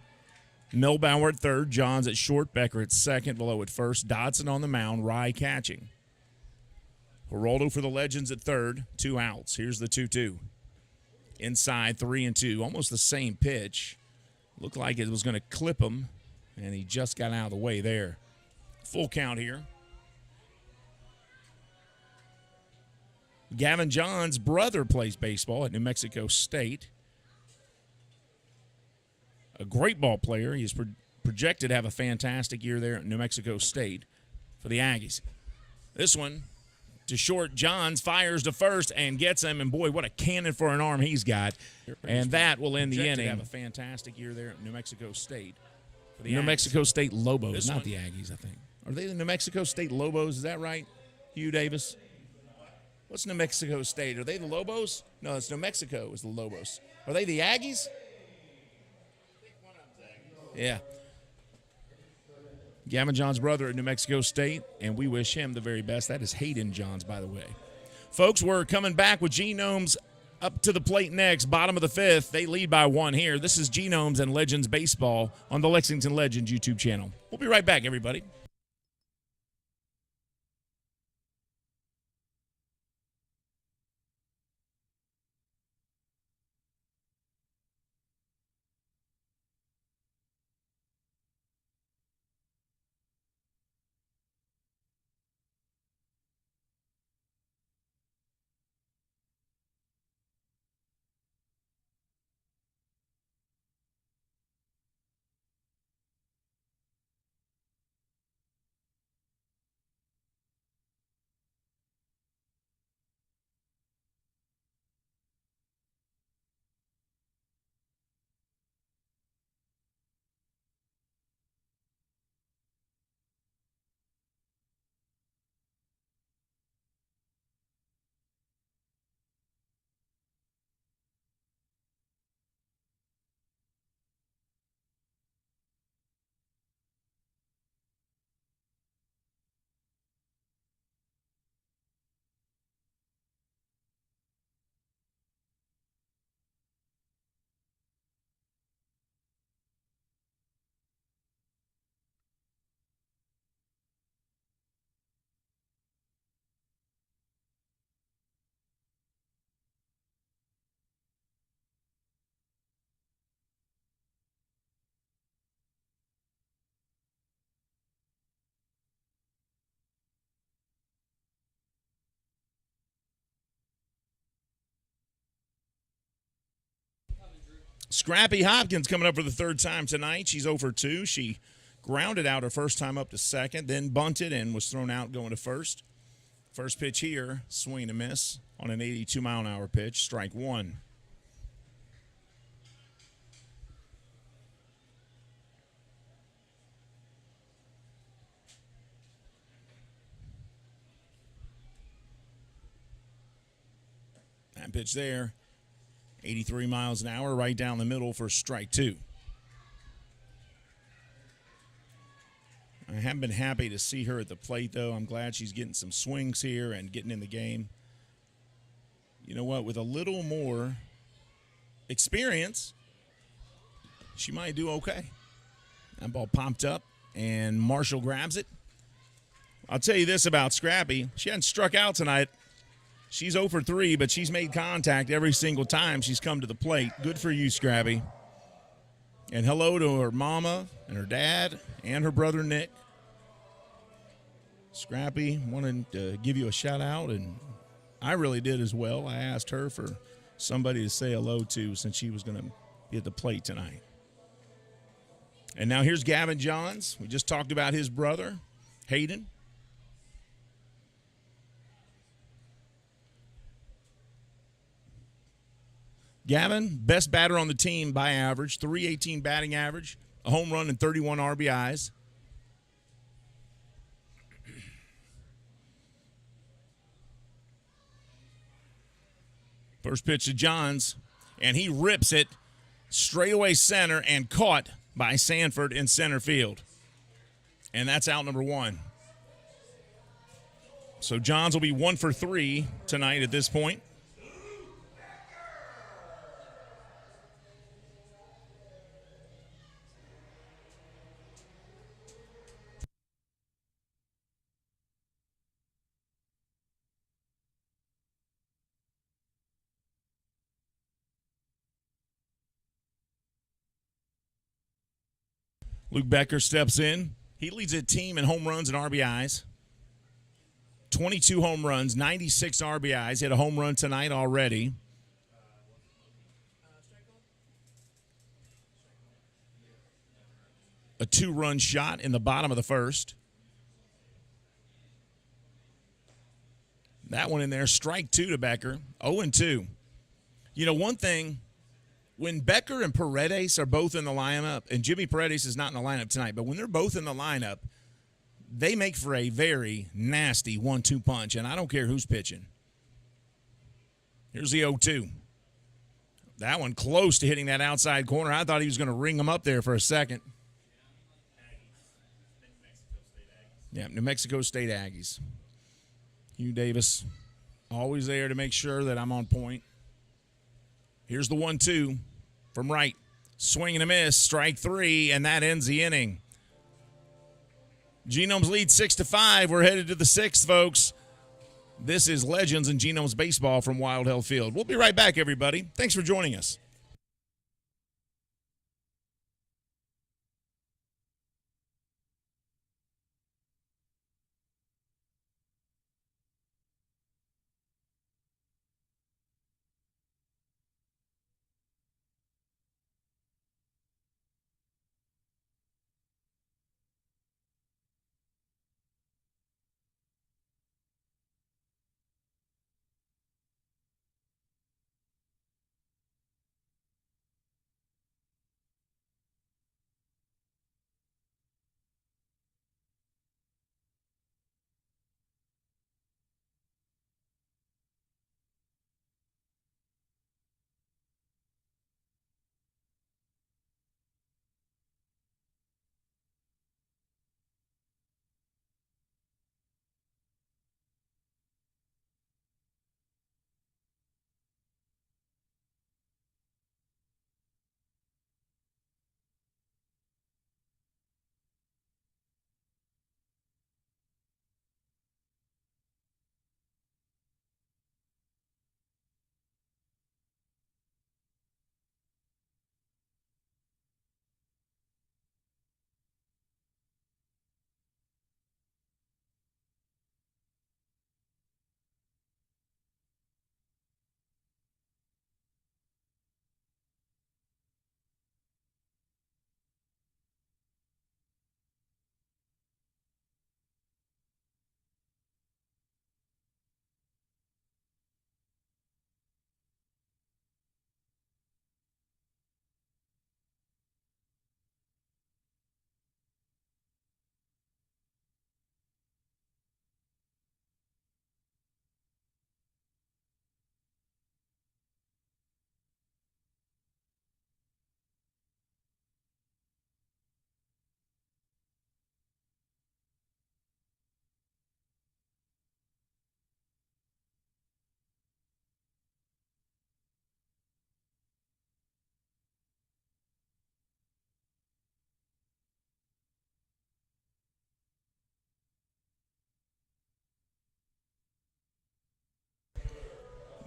Milbauer at third, Johns at short, Becker at second, below at first, Dodson on the mound, Rye catching. Geraldo for the Legends at third, 2 outs. Here's the 2-2. Inside, 3-2. Almost the same pitch. Looked like it was going to clip him, and he just got out of the way there. Full count here. Gavin Johns' brother plays baseball at New Mexico State. A great ball player. He's projected to have a fantastic year there at New Mexico State for the Aggies. This one to short. Johns fires to first and gets him, and boy, what a cannon for an arm he's got. And that will end the inning. Have a fantastic year there at New Mexico State. For the New Mexico State Lobos, not the Aggies, I think. Are they the New Mexico State Lobos? Is that right, Hugh Davis? What's New Mexico State? Are they the Lobos? No, it's New Mexico is the Lobos. Are they the Aggies? Yeah. Gavin Johns' brother at New Mexico State, and we wish him the very best. That is Hayden Johns, by the way. Folks, we're coming back with Genomes up to the plate next, bottom of the 5th. They lead by 1 here. This is Genomes and Legends Baseball on the Lexington Legends YouTube channel. We'll be right back, everybody. Scrappy Hopkins coming up for the 3rd time tonight. She's 0 for 2. She grounded out her first time up to second, then bunted and was thrown out going to first. First pitch here, swing and a miss on an 82-mile-an-hour pitch, strike 1. That pitch there. 83 miles an hour right down the middle for strike 2. I haven't been happy to see her at the plate, though. I'm glad she's getting some swings here and getting in the game. You know what? With a little more experience, she might do okay. That ball pumped up, and Marshall grabs it. I'll tell you this about Scrappy. She hadn't struck out tonight. She's 0 for 3, but she's made contact every single time she's come to the plate. Good for you, Scrappy. And hello to her mama and her dad and her brother Nick. Scrappy wanted to give you a shout out, and I really did as well. I asked her for somebody to say hello to since she was going to be at the plate tonight. And now here's Gavin Johns. We just talked about his brother, Hayden. Gavin, best batter on the team by average, .318 batting average, a home run and 31 RBIs. First pitch to Johns, and he rips it straightaway center and caught by Sanford in center field. And that's out number 1. So Johns will be 1 for 3 tonight at this point. Luke Becker steps in. He leads a team in home runs and RBIs. 22 home runs, 96 RBIs. Hit a home run tonight already. A 2-run shot in the bottom of the first. That one in there. Strike 2 to Becker. 0-2. You know, one thing, when Becker and Paredes are both in the lineup, and Jimmy Paredes is not in the lineup tonight, but when they're both in the lineup, they make for a very nasty 1-2 punch, and I don't care who's pitching. Here's the 0-2. That one close to hitting that outside corner. I thought he was going to ring him up there for a second. Yeah, New Mexico State Aggies. Hugh Davis, always there to make sure that I'm on point. Here's the 1-2 from right. Swing and a miss, strike 3, and that ends the inning. Genomes lead 6-5. We're headed to the 6th, folks. This is Legends and Genomes Baseball from Wild Health Field. We'll be right back, everybody. Thanks for joining us.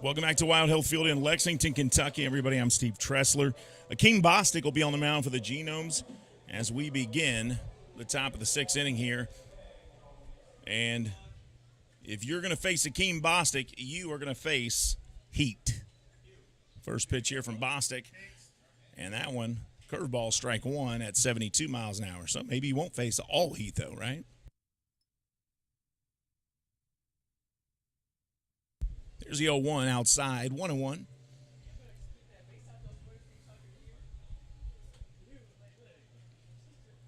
Welcome back to Wild Health Field in Lexington, Kentucky. Everybody, I'm Steve Tressler. Akeem Bostic will be on the mound for the Genomes as we begin the top of the 6th inning here. And if you're going to face Akeem Bostic, you are going to face heat. First pitch here from Bostic. And that one, curveball, strike one at 72 miles an hour. So maybe you won't face all heat, though, right? There's the 0-1 outside, 1-1.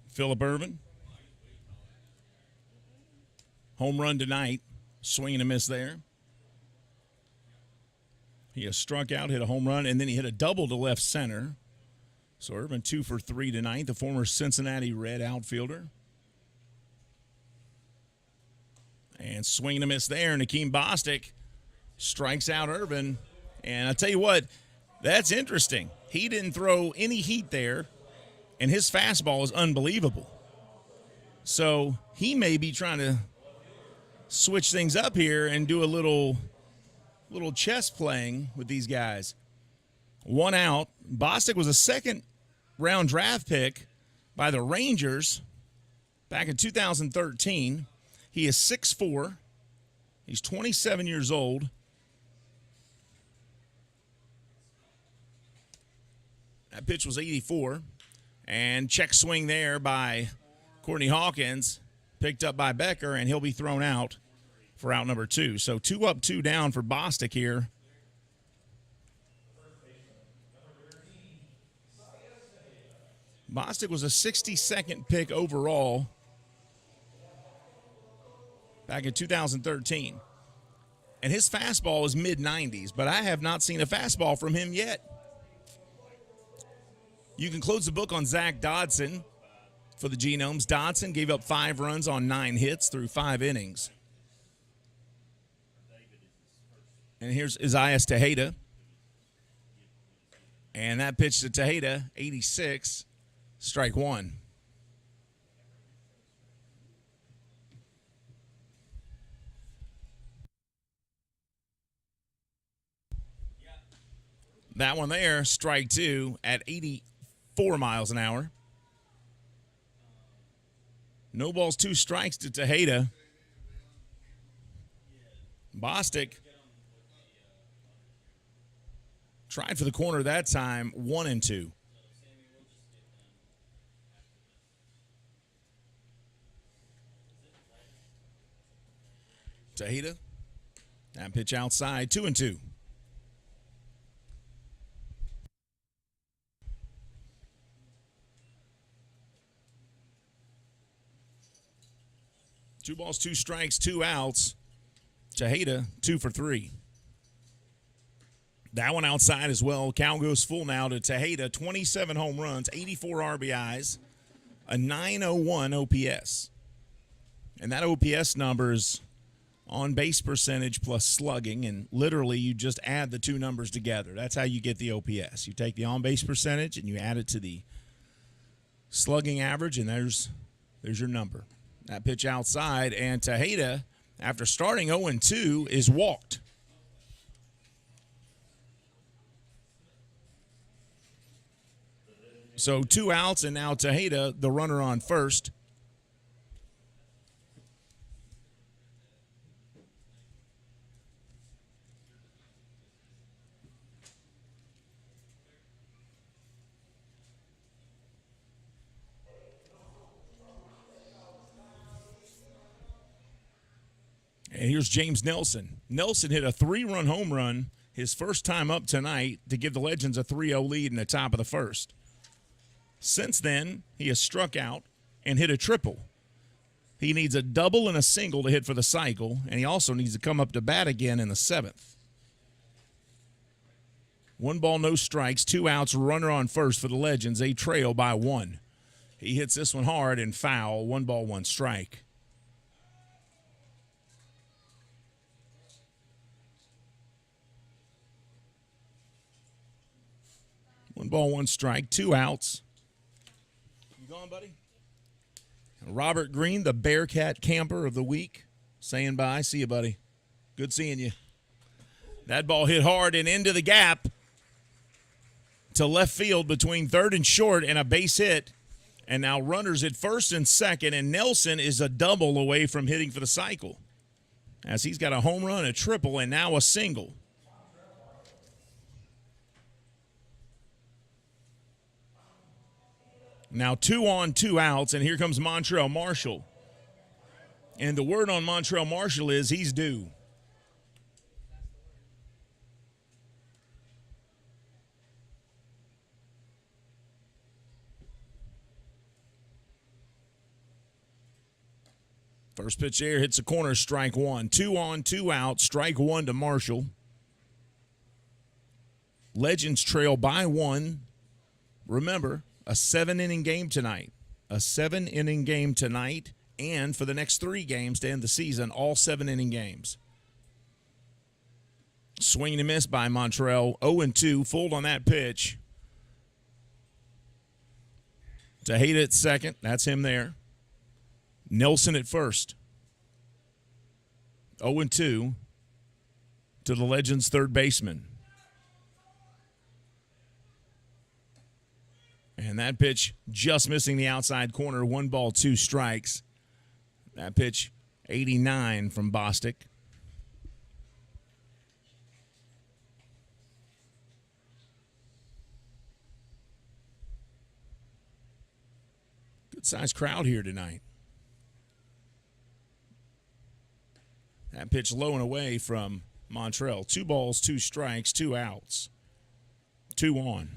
Phillip Ervin. Home run tonight. Swing and a miss there. He has struck out, hit a home run, and then he hit a double to left center. So Ervin 2 for 3 tonight, the former Cincinnati Red outfielder. And swing and a miss there, and Akeem Bostic strikes out Ervin. And I tell you what, that's interesting. He didn't throw any heat there, and his fastball is unbelievable. So he may be trying to switch things up here and do a little chess playing with these guys. 1 out. Bostic was a second-round draft pick by the Rangers back in 2013. He is 6'4". He's 27 years old. That pitch was 84. And check swing there by Courtney Hawkins, picked up by Becker, and he'll be thrown out for out number 2. So 2 up, 2 down for Bostic here. Bostic was a 62nd pick overall back in 2013. And his fastball is mid-90s, but I have not seen a fastball from him yet. You can close the book on Zach Dodson for the Genomes. Dodson gave up 5 runs on 9 hits through 5 innings. And here's Isaias Tejeda. And that pitch to Tejeda, 86, strike one. That one there, strike 2 at 84 miles an hour. No balls, 2 strikes to Tejeda. Bostic tried for the corner that time, 1-2. Tejeda, that pitch outside, 2-2. Two balls, 2 strikes, 2 outs. Tejeda, 2 for 3. That one outside as well. Count goes full now to Tejeda. 27 home runs, 84 RBIs, a 901 OPS. And that OPS number is on base percentage plus slugging, and literally you just add the 2 numbers together. That's how you get the OPS. You take the on base percentage and you add it to the slugging average, and there's your number. That pitch outside, and Tejeda, after starting 0-2, is walked. So 2 outs, and now Tejeda, the runner on first. And here's James Nelson. Nelson hit a 3-run home run his first time up tonight to give the Legends a 3-0 lead in the top of the first. Since then, he has struck out and hit a triple. He needs a double and a single to hit for the cycle, and he also needs to come up to bat again in the 7th. 1 ball, no strikes, 2 outs, runner on first for the Legends. They trail by 1. He hits this one hard and foul. 1 ball, 1 strike. One ball, 1 strike, 2 outs. You going, buddy? Robert Green, the Bearcat camper of the week, saying bye. See you, buddy. Good seeing you. That ball hit hard and into the gap to left field between third and short, and a base hit. And now runners at first and second, and Nelson is a double away from hitting for the cycle, as he's got a home run, a triple, and now a single. Now 2 on, 2 outs, and here comes Montrell Marshall. And the word on Montrell Marshall is he's due. First pitch there hits a corner, strike one. 2 on, 2 out, strike one to Marshall. Legends trail by 1. Remember, a 7-inning game tonight. A 7-inning game tonight, and for the next 3 games to end the season, all 7-inning games. Swing and a miss by Montrell. 0-2, fooled on that pitch. Tejeda at second, that's him there. Nelson at first. 0-2 to the Legends' third baseman. And that pitch just missing the outside corner. 1 ball, 2 strikes. That pitch, 89 from Bostic. Good-sized crowd here tonight. That pitch low and away from Montrell. 2 balls, 2 strikes, 2 outs. 2 on.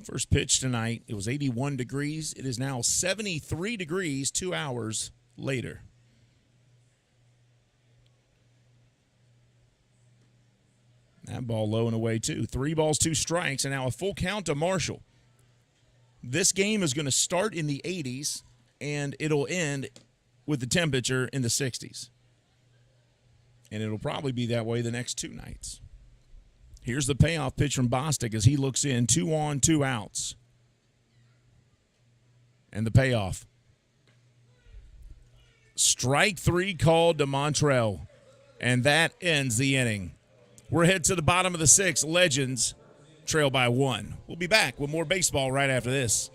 First pitch tonight, it was 81 degrees. It is now 73 degrees 2 hours later. That ball low and away too. 3 balls, 2 strikes, and now a full count to Marshall. This game is going to start in the 80s, and it'll end with the temperature in the 60s. And it'll probably be that way the next 2 nights. Here's the payoff pitch from Bostic as he looks in. 2 on, 2 outs. And the payoff. Strike 3 called to Montrell. And that ends the inning. We're headed to the bottom of the 6th. Legends trail by 1. We'll be back with more baseball right after this.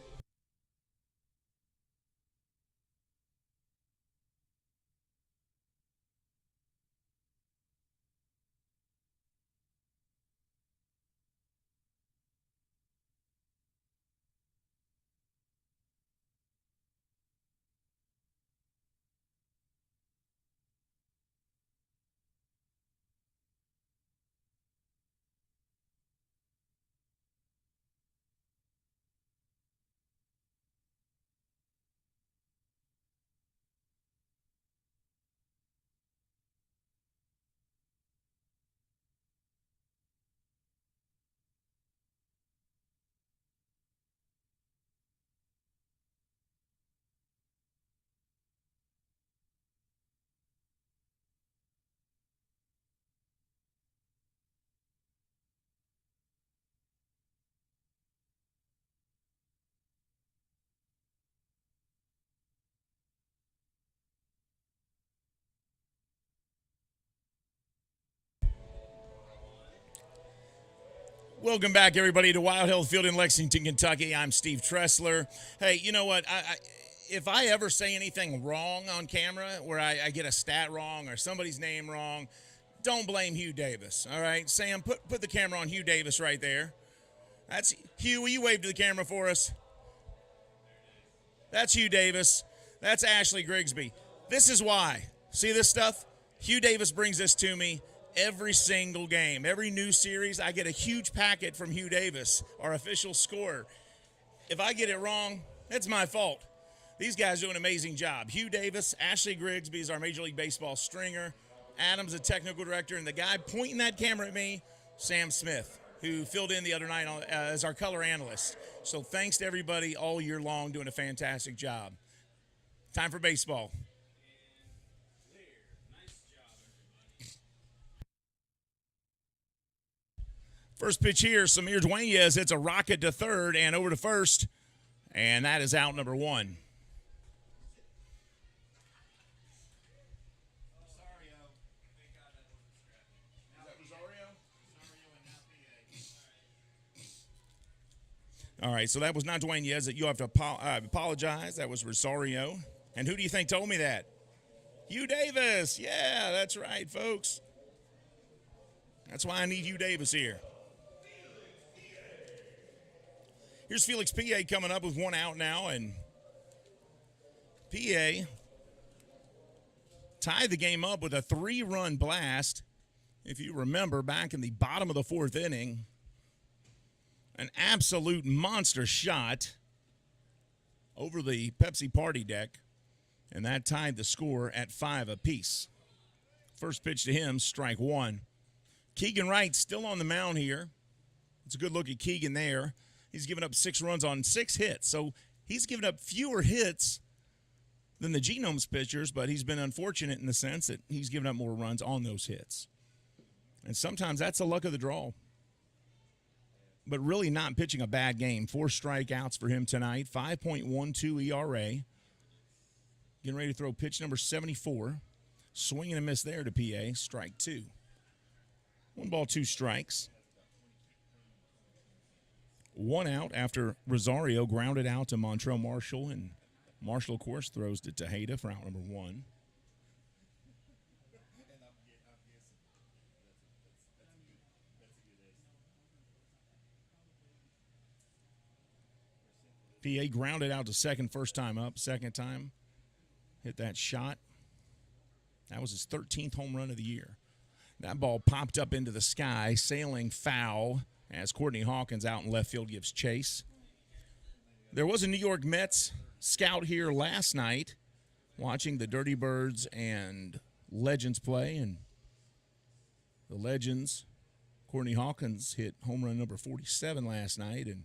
Welcome back, everybody, to Wild Health Field in Lexington, Kentucky. I'm Steve Tressler. Hey, you know what? If I ever say anything wrong on camera, where I get a stat wrong or somebody's name wrong, don't blame Hugh Davis, all right? Sam, put the camera on Hugh Davis right there. That's Hugh. Will you wave to the camera for us? That's Hugh Davis. That's Ashley Grigsby. This is why. See this stuff? Hugh Davis brings this to me every single game. Every new series, I get a huge packet from Hugh Davis, our official scorer. If I get it wrong, it's my fault. These guys do an amazing job. Hugh Davis, Ashley Grigsby is our Major League Baseball stringer. Adam's the technical director, and the guy pointing that camera at me, Sam Smith, who filled in the other night as our color analyst. So thanks to everybody all year long doing a fantastic job. Time for baseball. First pitch here, Samir Dueñas hits a rocket to third and over to first, and that is out number 1. All right, so that was not Dwayne Yez. That you have to apologize. That was Rosario. And who do you think told me that? Hugh Davis. Yeah, that's right, folks. That's why I need Hugh Davis here. Here's Felix PA coming up with one out now, and PA tied the game up with a 3-run blast. If you remember, back in the bottom of the 4th inning, an absolute monster shot over the Pepsi party deck, and that tied the score at 5 apiece. First pitch to him, strike 1. Keegan Wright still on the mound here. It's a good look at Keegan there. He's given up 6 runs on 6 hits, so he's given up fewer hits than the Genomes pitchers, but he's been unfortunate in the sense that he's given up more runs on those hits. And sometimes that's the luck of the draw. But really not pitching a bad game. 4 strikeouts for him tonight, 5.12 ERA. Getting ready to throw pitch number 74. Swing and a miss there to PA, strike 2. 1 ball, 2 strikes. 1 out after Rosario grounded out to Montrell Marshall, and Marshall, of course, throws to Tejeda for out number 1. PA grounded out to second first time up. Second time, hit that shot. That was his 13th home run of the year. That ball popped up into the sky, sailing foul as Courtney Hawkins out in left field gives chase. There was a New York Mets scout here last night watching the Dirty Birds and Legends play, and the Legends, Courtney Hawkins hit home run number 47 last night, and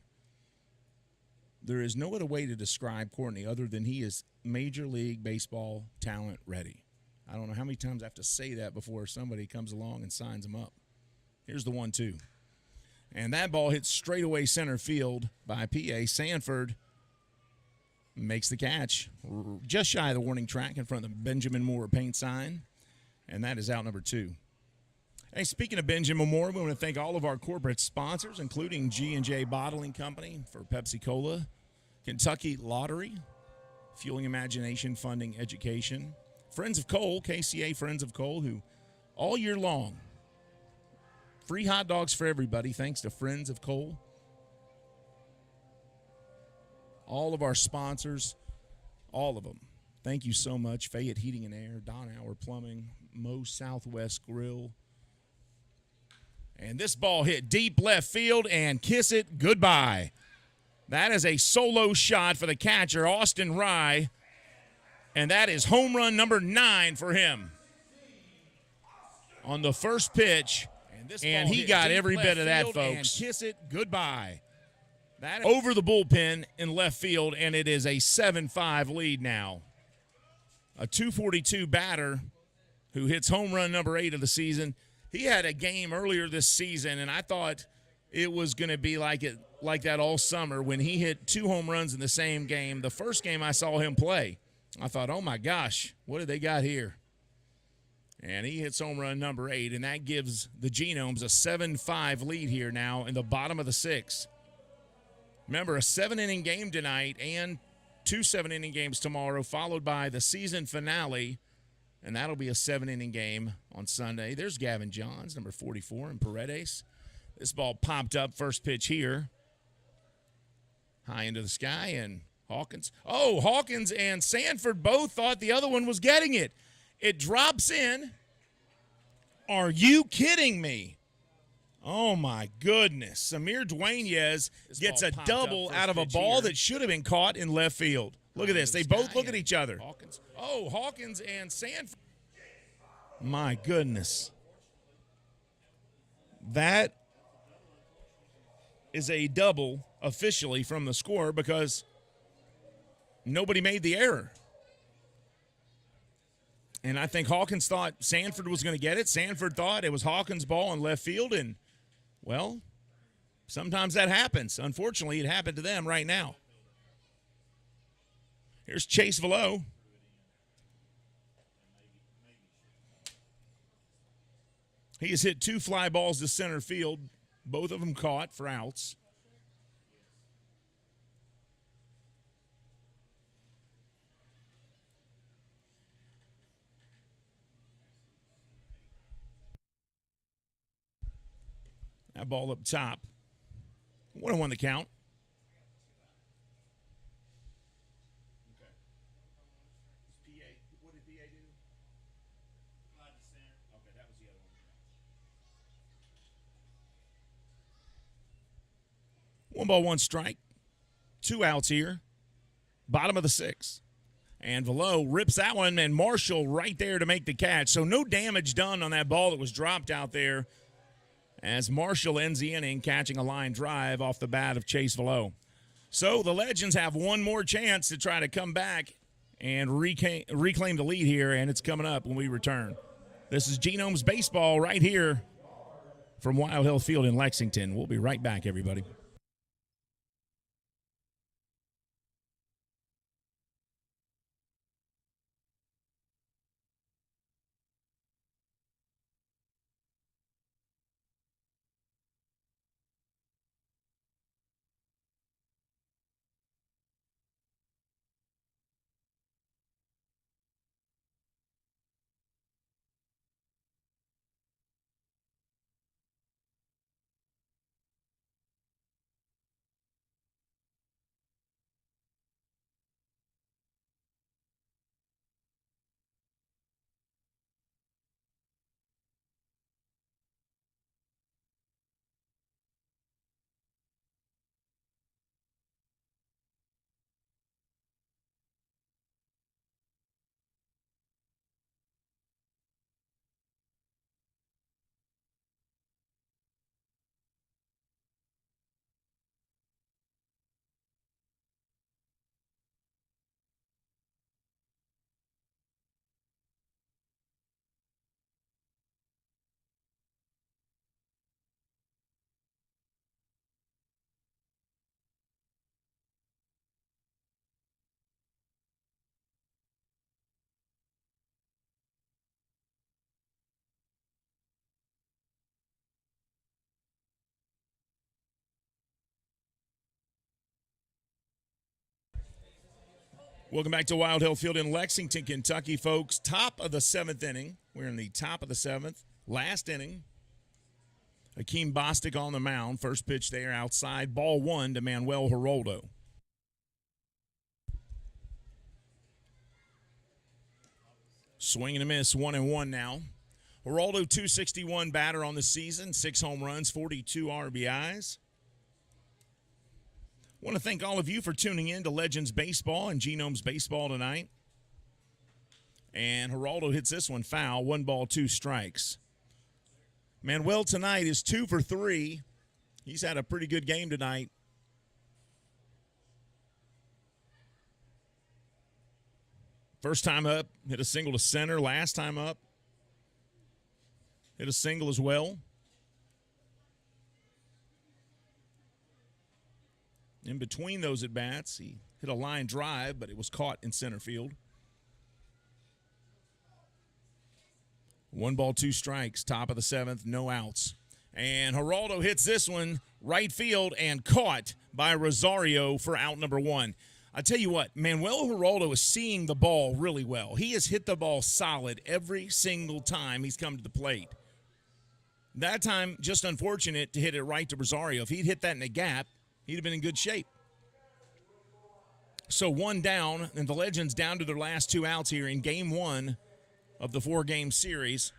there is no other way to describe Courtney other than he is Major League Baseball talent ready. I don't know how many times I have to say that before somebody comes along and signs him up. Here's the 1-2. And that ball hits straightaway center field by P.A. Sanford. Makes the catch just shy of the warning track in front of the Benjamin Moore paint sign. And that is out number 2. Hey, speaking of Benjamin Moore, we want to thank all of our corporate sponsors, including G&J Bottling Company for Pepsi Cola, Kentucky Lottery, Fueling Imagination, Funding Education, Friends of Coal, KCA Friends of Coal, who all year long, free hot dogs for everybody thanks to Friends of Coal. All of our sponsors, all of them. Thank you so much. Fayette Heating and Air, Don Hour Plumbing, Moe's Southwest Grill. And this ball hit deep left field, and kiss it goodbye. That is a solo shot for the catcher, Austin Rye. And that is home run number 9 for him on the first pitch. And he got every bit of that, folks. And kiss it goodbye. That over the bullpen in left field, and it is a 7-5 lead now. A .242 batter who hits home run number 8 of the season. He had a game earlier this season, and I thought it was going to be like that all summer when he hit 2 home runs in the same game. The first game I saw him play, I thought, oh, my gosh, what did they got here? And he hits home run number 8, and that gives the Genomes a 7-5 lead here now in the bottom of the 6th. Remember, a 7-inning game tonight and 2 7-inning games tomorrow, followed by the season finale, and that'll be a 7-inning game on Sunday. There's Gavin Johns, number 44, and Paredes. This ball popped up, first pitch here. High into the sky, and Hawkins. Oh, Hawkins and Sanford both thought the other one was getting it. It drops in. Are you kidding me? Oh, my goodness. Samir Dueñez gets a double out of a ball that should have been caught in left field. Look at this. They both look at each other. Hawkins and Sanford. My goodness. That is a double officially from the score because nobody made the error. And I think Hawkins thought Sanford was going to get it. Sanford thought it was Hawkins' ball in left field, and, well, sometimes that happens. Unfortunately, it happened to them right now. Here's Chase Velo. He has hit 2 fly balls to center field, both of them caught for outs. That ball up top. 1-1 the count. Okay. PA, what did PA do? Slide to center. Okay, that was the other one. 1-1 strike. 2 outs here. Bottom of the 6th. And Velo rips that one, and Marshall right there to make the catch. So no damage done on that ball that was dropped out there as Marshall ends the inning catching a line drive off the bat of Chase Velo. So the Legends have one more chance to try to come back and reclaim the lead here, and it's coming up when we return. This is Genomes Baseball right here from Wild Hill Field in Lexington. We'll be right back, everybody. Welcome back to Wild Hill Field in Lexington, Kentucky, folks. Top of the 7th inning. We're in the top of the 7th. Last inning. Akeem Bostic on the mound. First pitch there outside. Ball 1 to Manuel Geraldo. Swing and a miss, 1-1 now. Geraldo, 261 batter on the season. 6 home runs, 42 RBIs. Want to thank all of you for tuning in to Legends Baseball and Genomes Baseball tonight. And Geraldo hits this one foul, 1 ball, 2 strikes. Manuel tonight is 2 for 3. He's had a pretty good game tonight. First time up, hit a single to center. Last time up, hit a single as well. In between those at-bats, he hit a line drive, but it was caught in center field. 1 ball, 2 strikes, top of the 7th, no outs. And Geraldo hits this one right field and caught by Rosario for out number 1. I tell you what, Manuel Geraldo is seeing the ball really well. He has hit the ball solid every single time he's come to the plate. That time, just unfortunate to hit it right to Rosario. If he'd hit that in the gap, he'd have been in good shape. So 1 down, and the Legends down to their last 2 outs here in Game 1 of the 4-game series.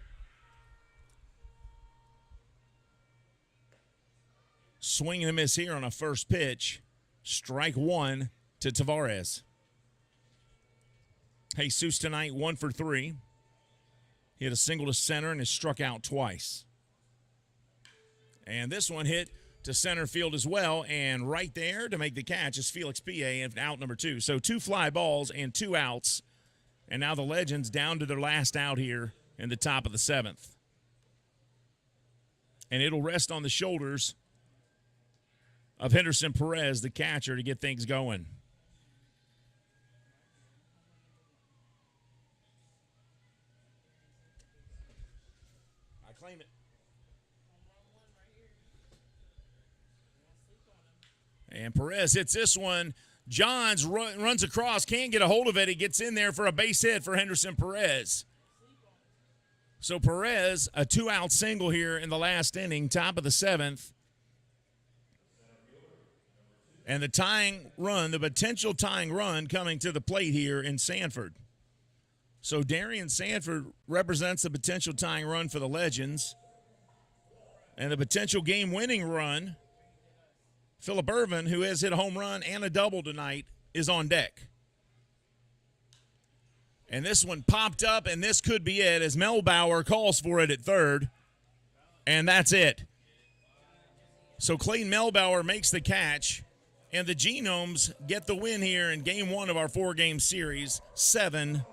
Swing and a miss here on a first pitch. Strike 1 to Tavares. Jesus tonight, 1 for 3. He hit a single to center and is struck out twice. And this one hit to center field as well, and right there to make the catch is Felix P.A. and out number 2. So 2 fly balls and 2 outs, and now the Legends down to their last out here in the top of the 7th. And it'll rest on the shoulders of Henderson Perez, the catcher, to get things going. I claim it. And Perez hits this one. Johns runs across, can't get a hold of it. He gets in there for a base hit for Henderson Perez. So Perez, a 2-out single here in the last inning, top of the 7th. And the tying run, the potential tying run coming to the plate here in Sanford. So Darian Sanford represents the potential tying run for the Legends. And the potential game-winning run, Phillip Irvin, who has hit a home run and a double tonight, is on deck. And this one popped up, and this could be it as Melbauer calls for it at third. And that's it. So Clayton Melbauer makes the catch, and the Genomes get the win here in Game 1 of our 4-game series, 7-5.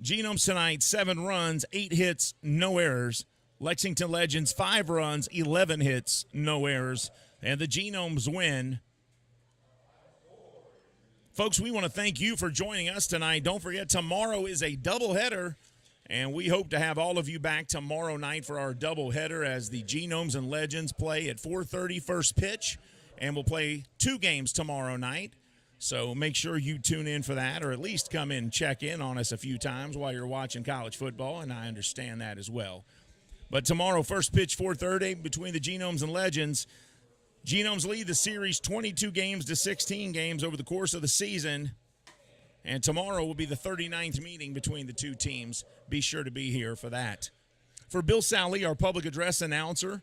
Genomes tonight, 7 runs, 8 hits, no errors. Lexington Legends, 5 runs, 11 hits, no errors. And the Genomes win. Folks, we want to thank you for joining us tonight. Don't forget, tomorrow is a doubleheader, and we hope to have all of you back tomorrow night for our doubleheader as the Genomes and Legends play at 4:30 first pitch, and we'll play 2 games tomorrow night. So make sure you tune in for that, or at least come in and check in on us a few times while you're watching college football, and I understand that as well. But tomorrow, first pitch, 4:30 between the Genomes and Legends. Genomes lead the series 22 games to 16 games over the course of the season. And tomorrow will be the 39th meeting between the two teams. Be sure to be here for that. For Bill Sally, our public address announcer,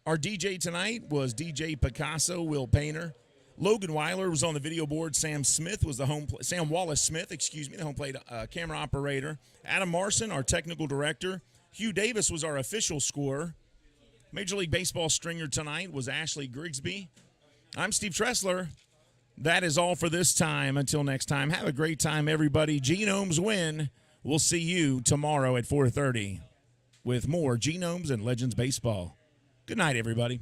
our DJ tonight was DJ Picasso, Will Painter. Logan Weiler was on the video board. Sam Wallace Smith, the home plate camera operator. Adam Marson, our technical director. Hugh Davis was our official scorer. Major League Baseball stringer tonight was Ashley Grigsby. I'm Steve Tressler. That is all for this time. Until next time, have a great time, everybody. Genomes win. We'll see you tomorrow at 4:30 with more Genomes and Legends baseball. Good night, everybody.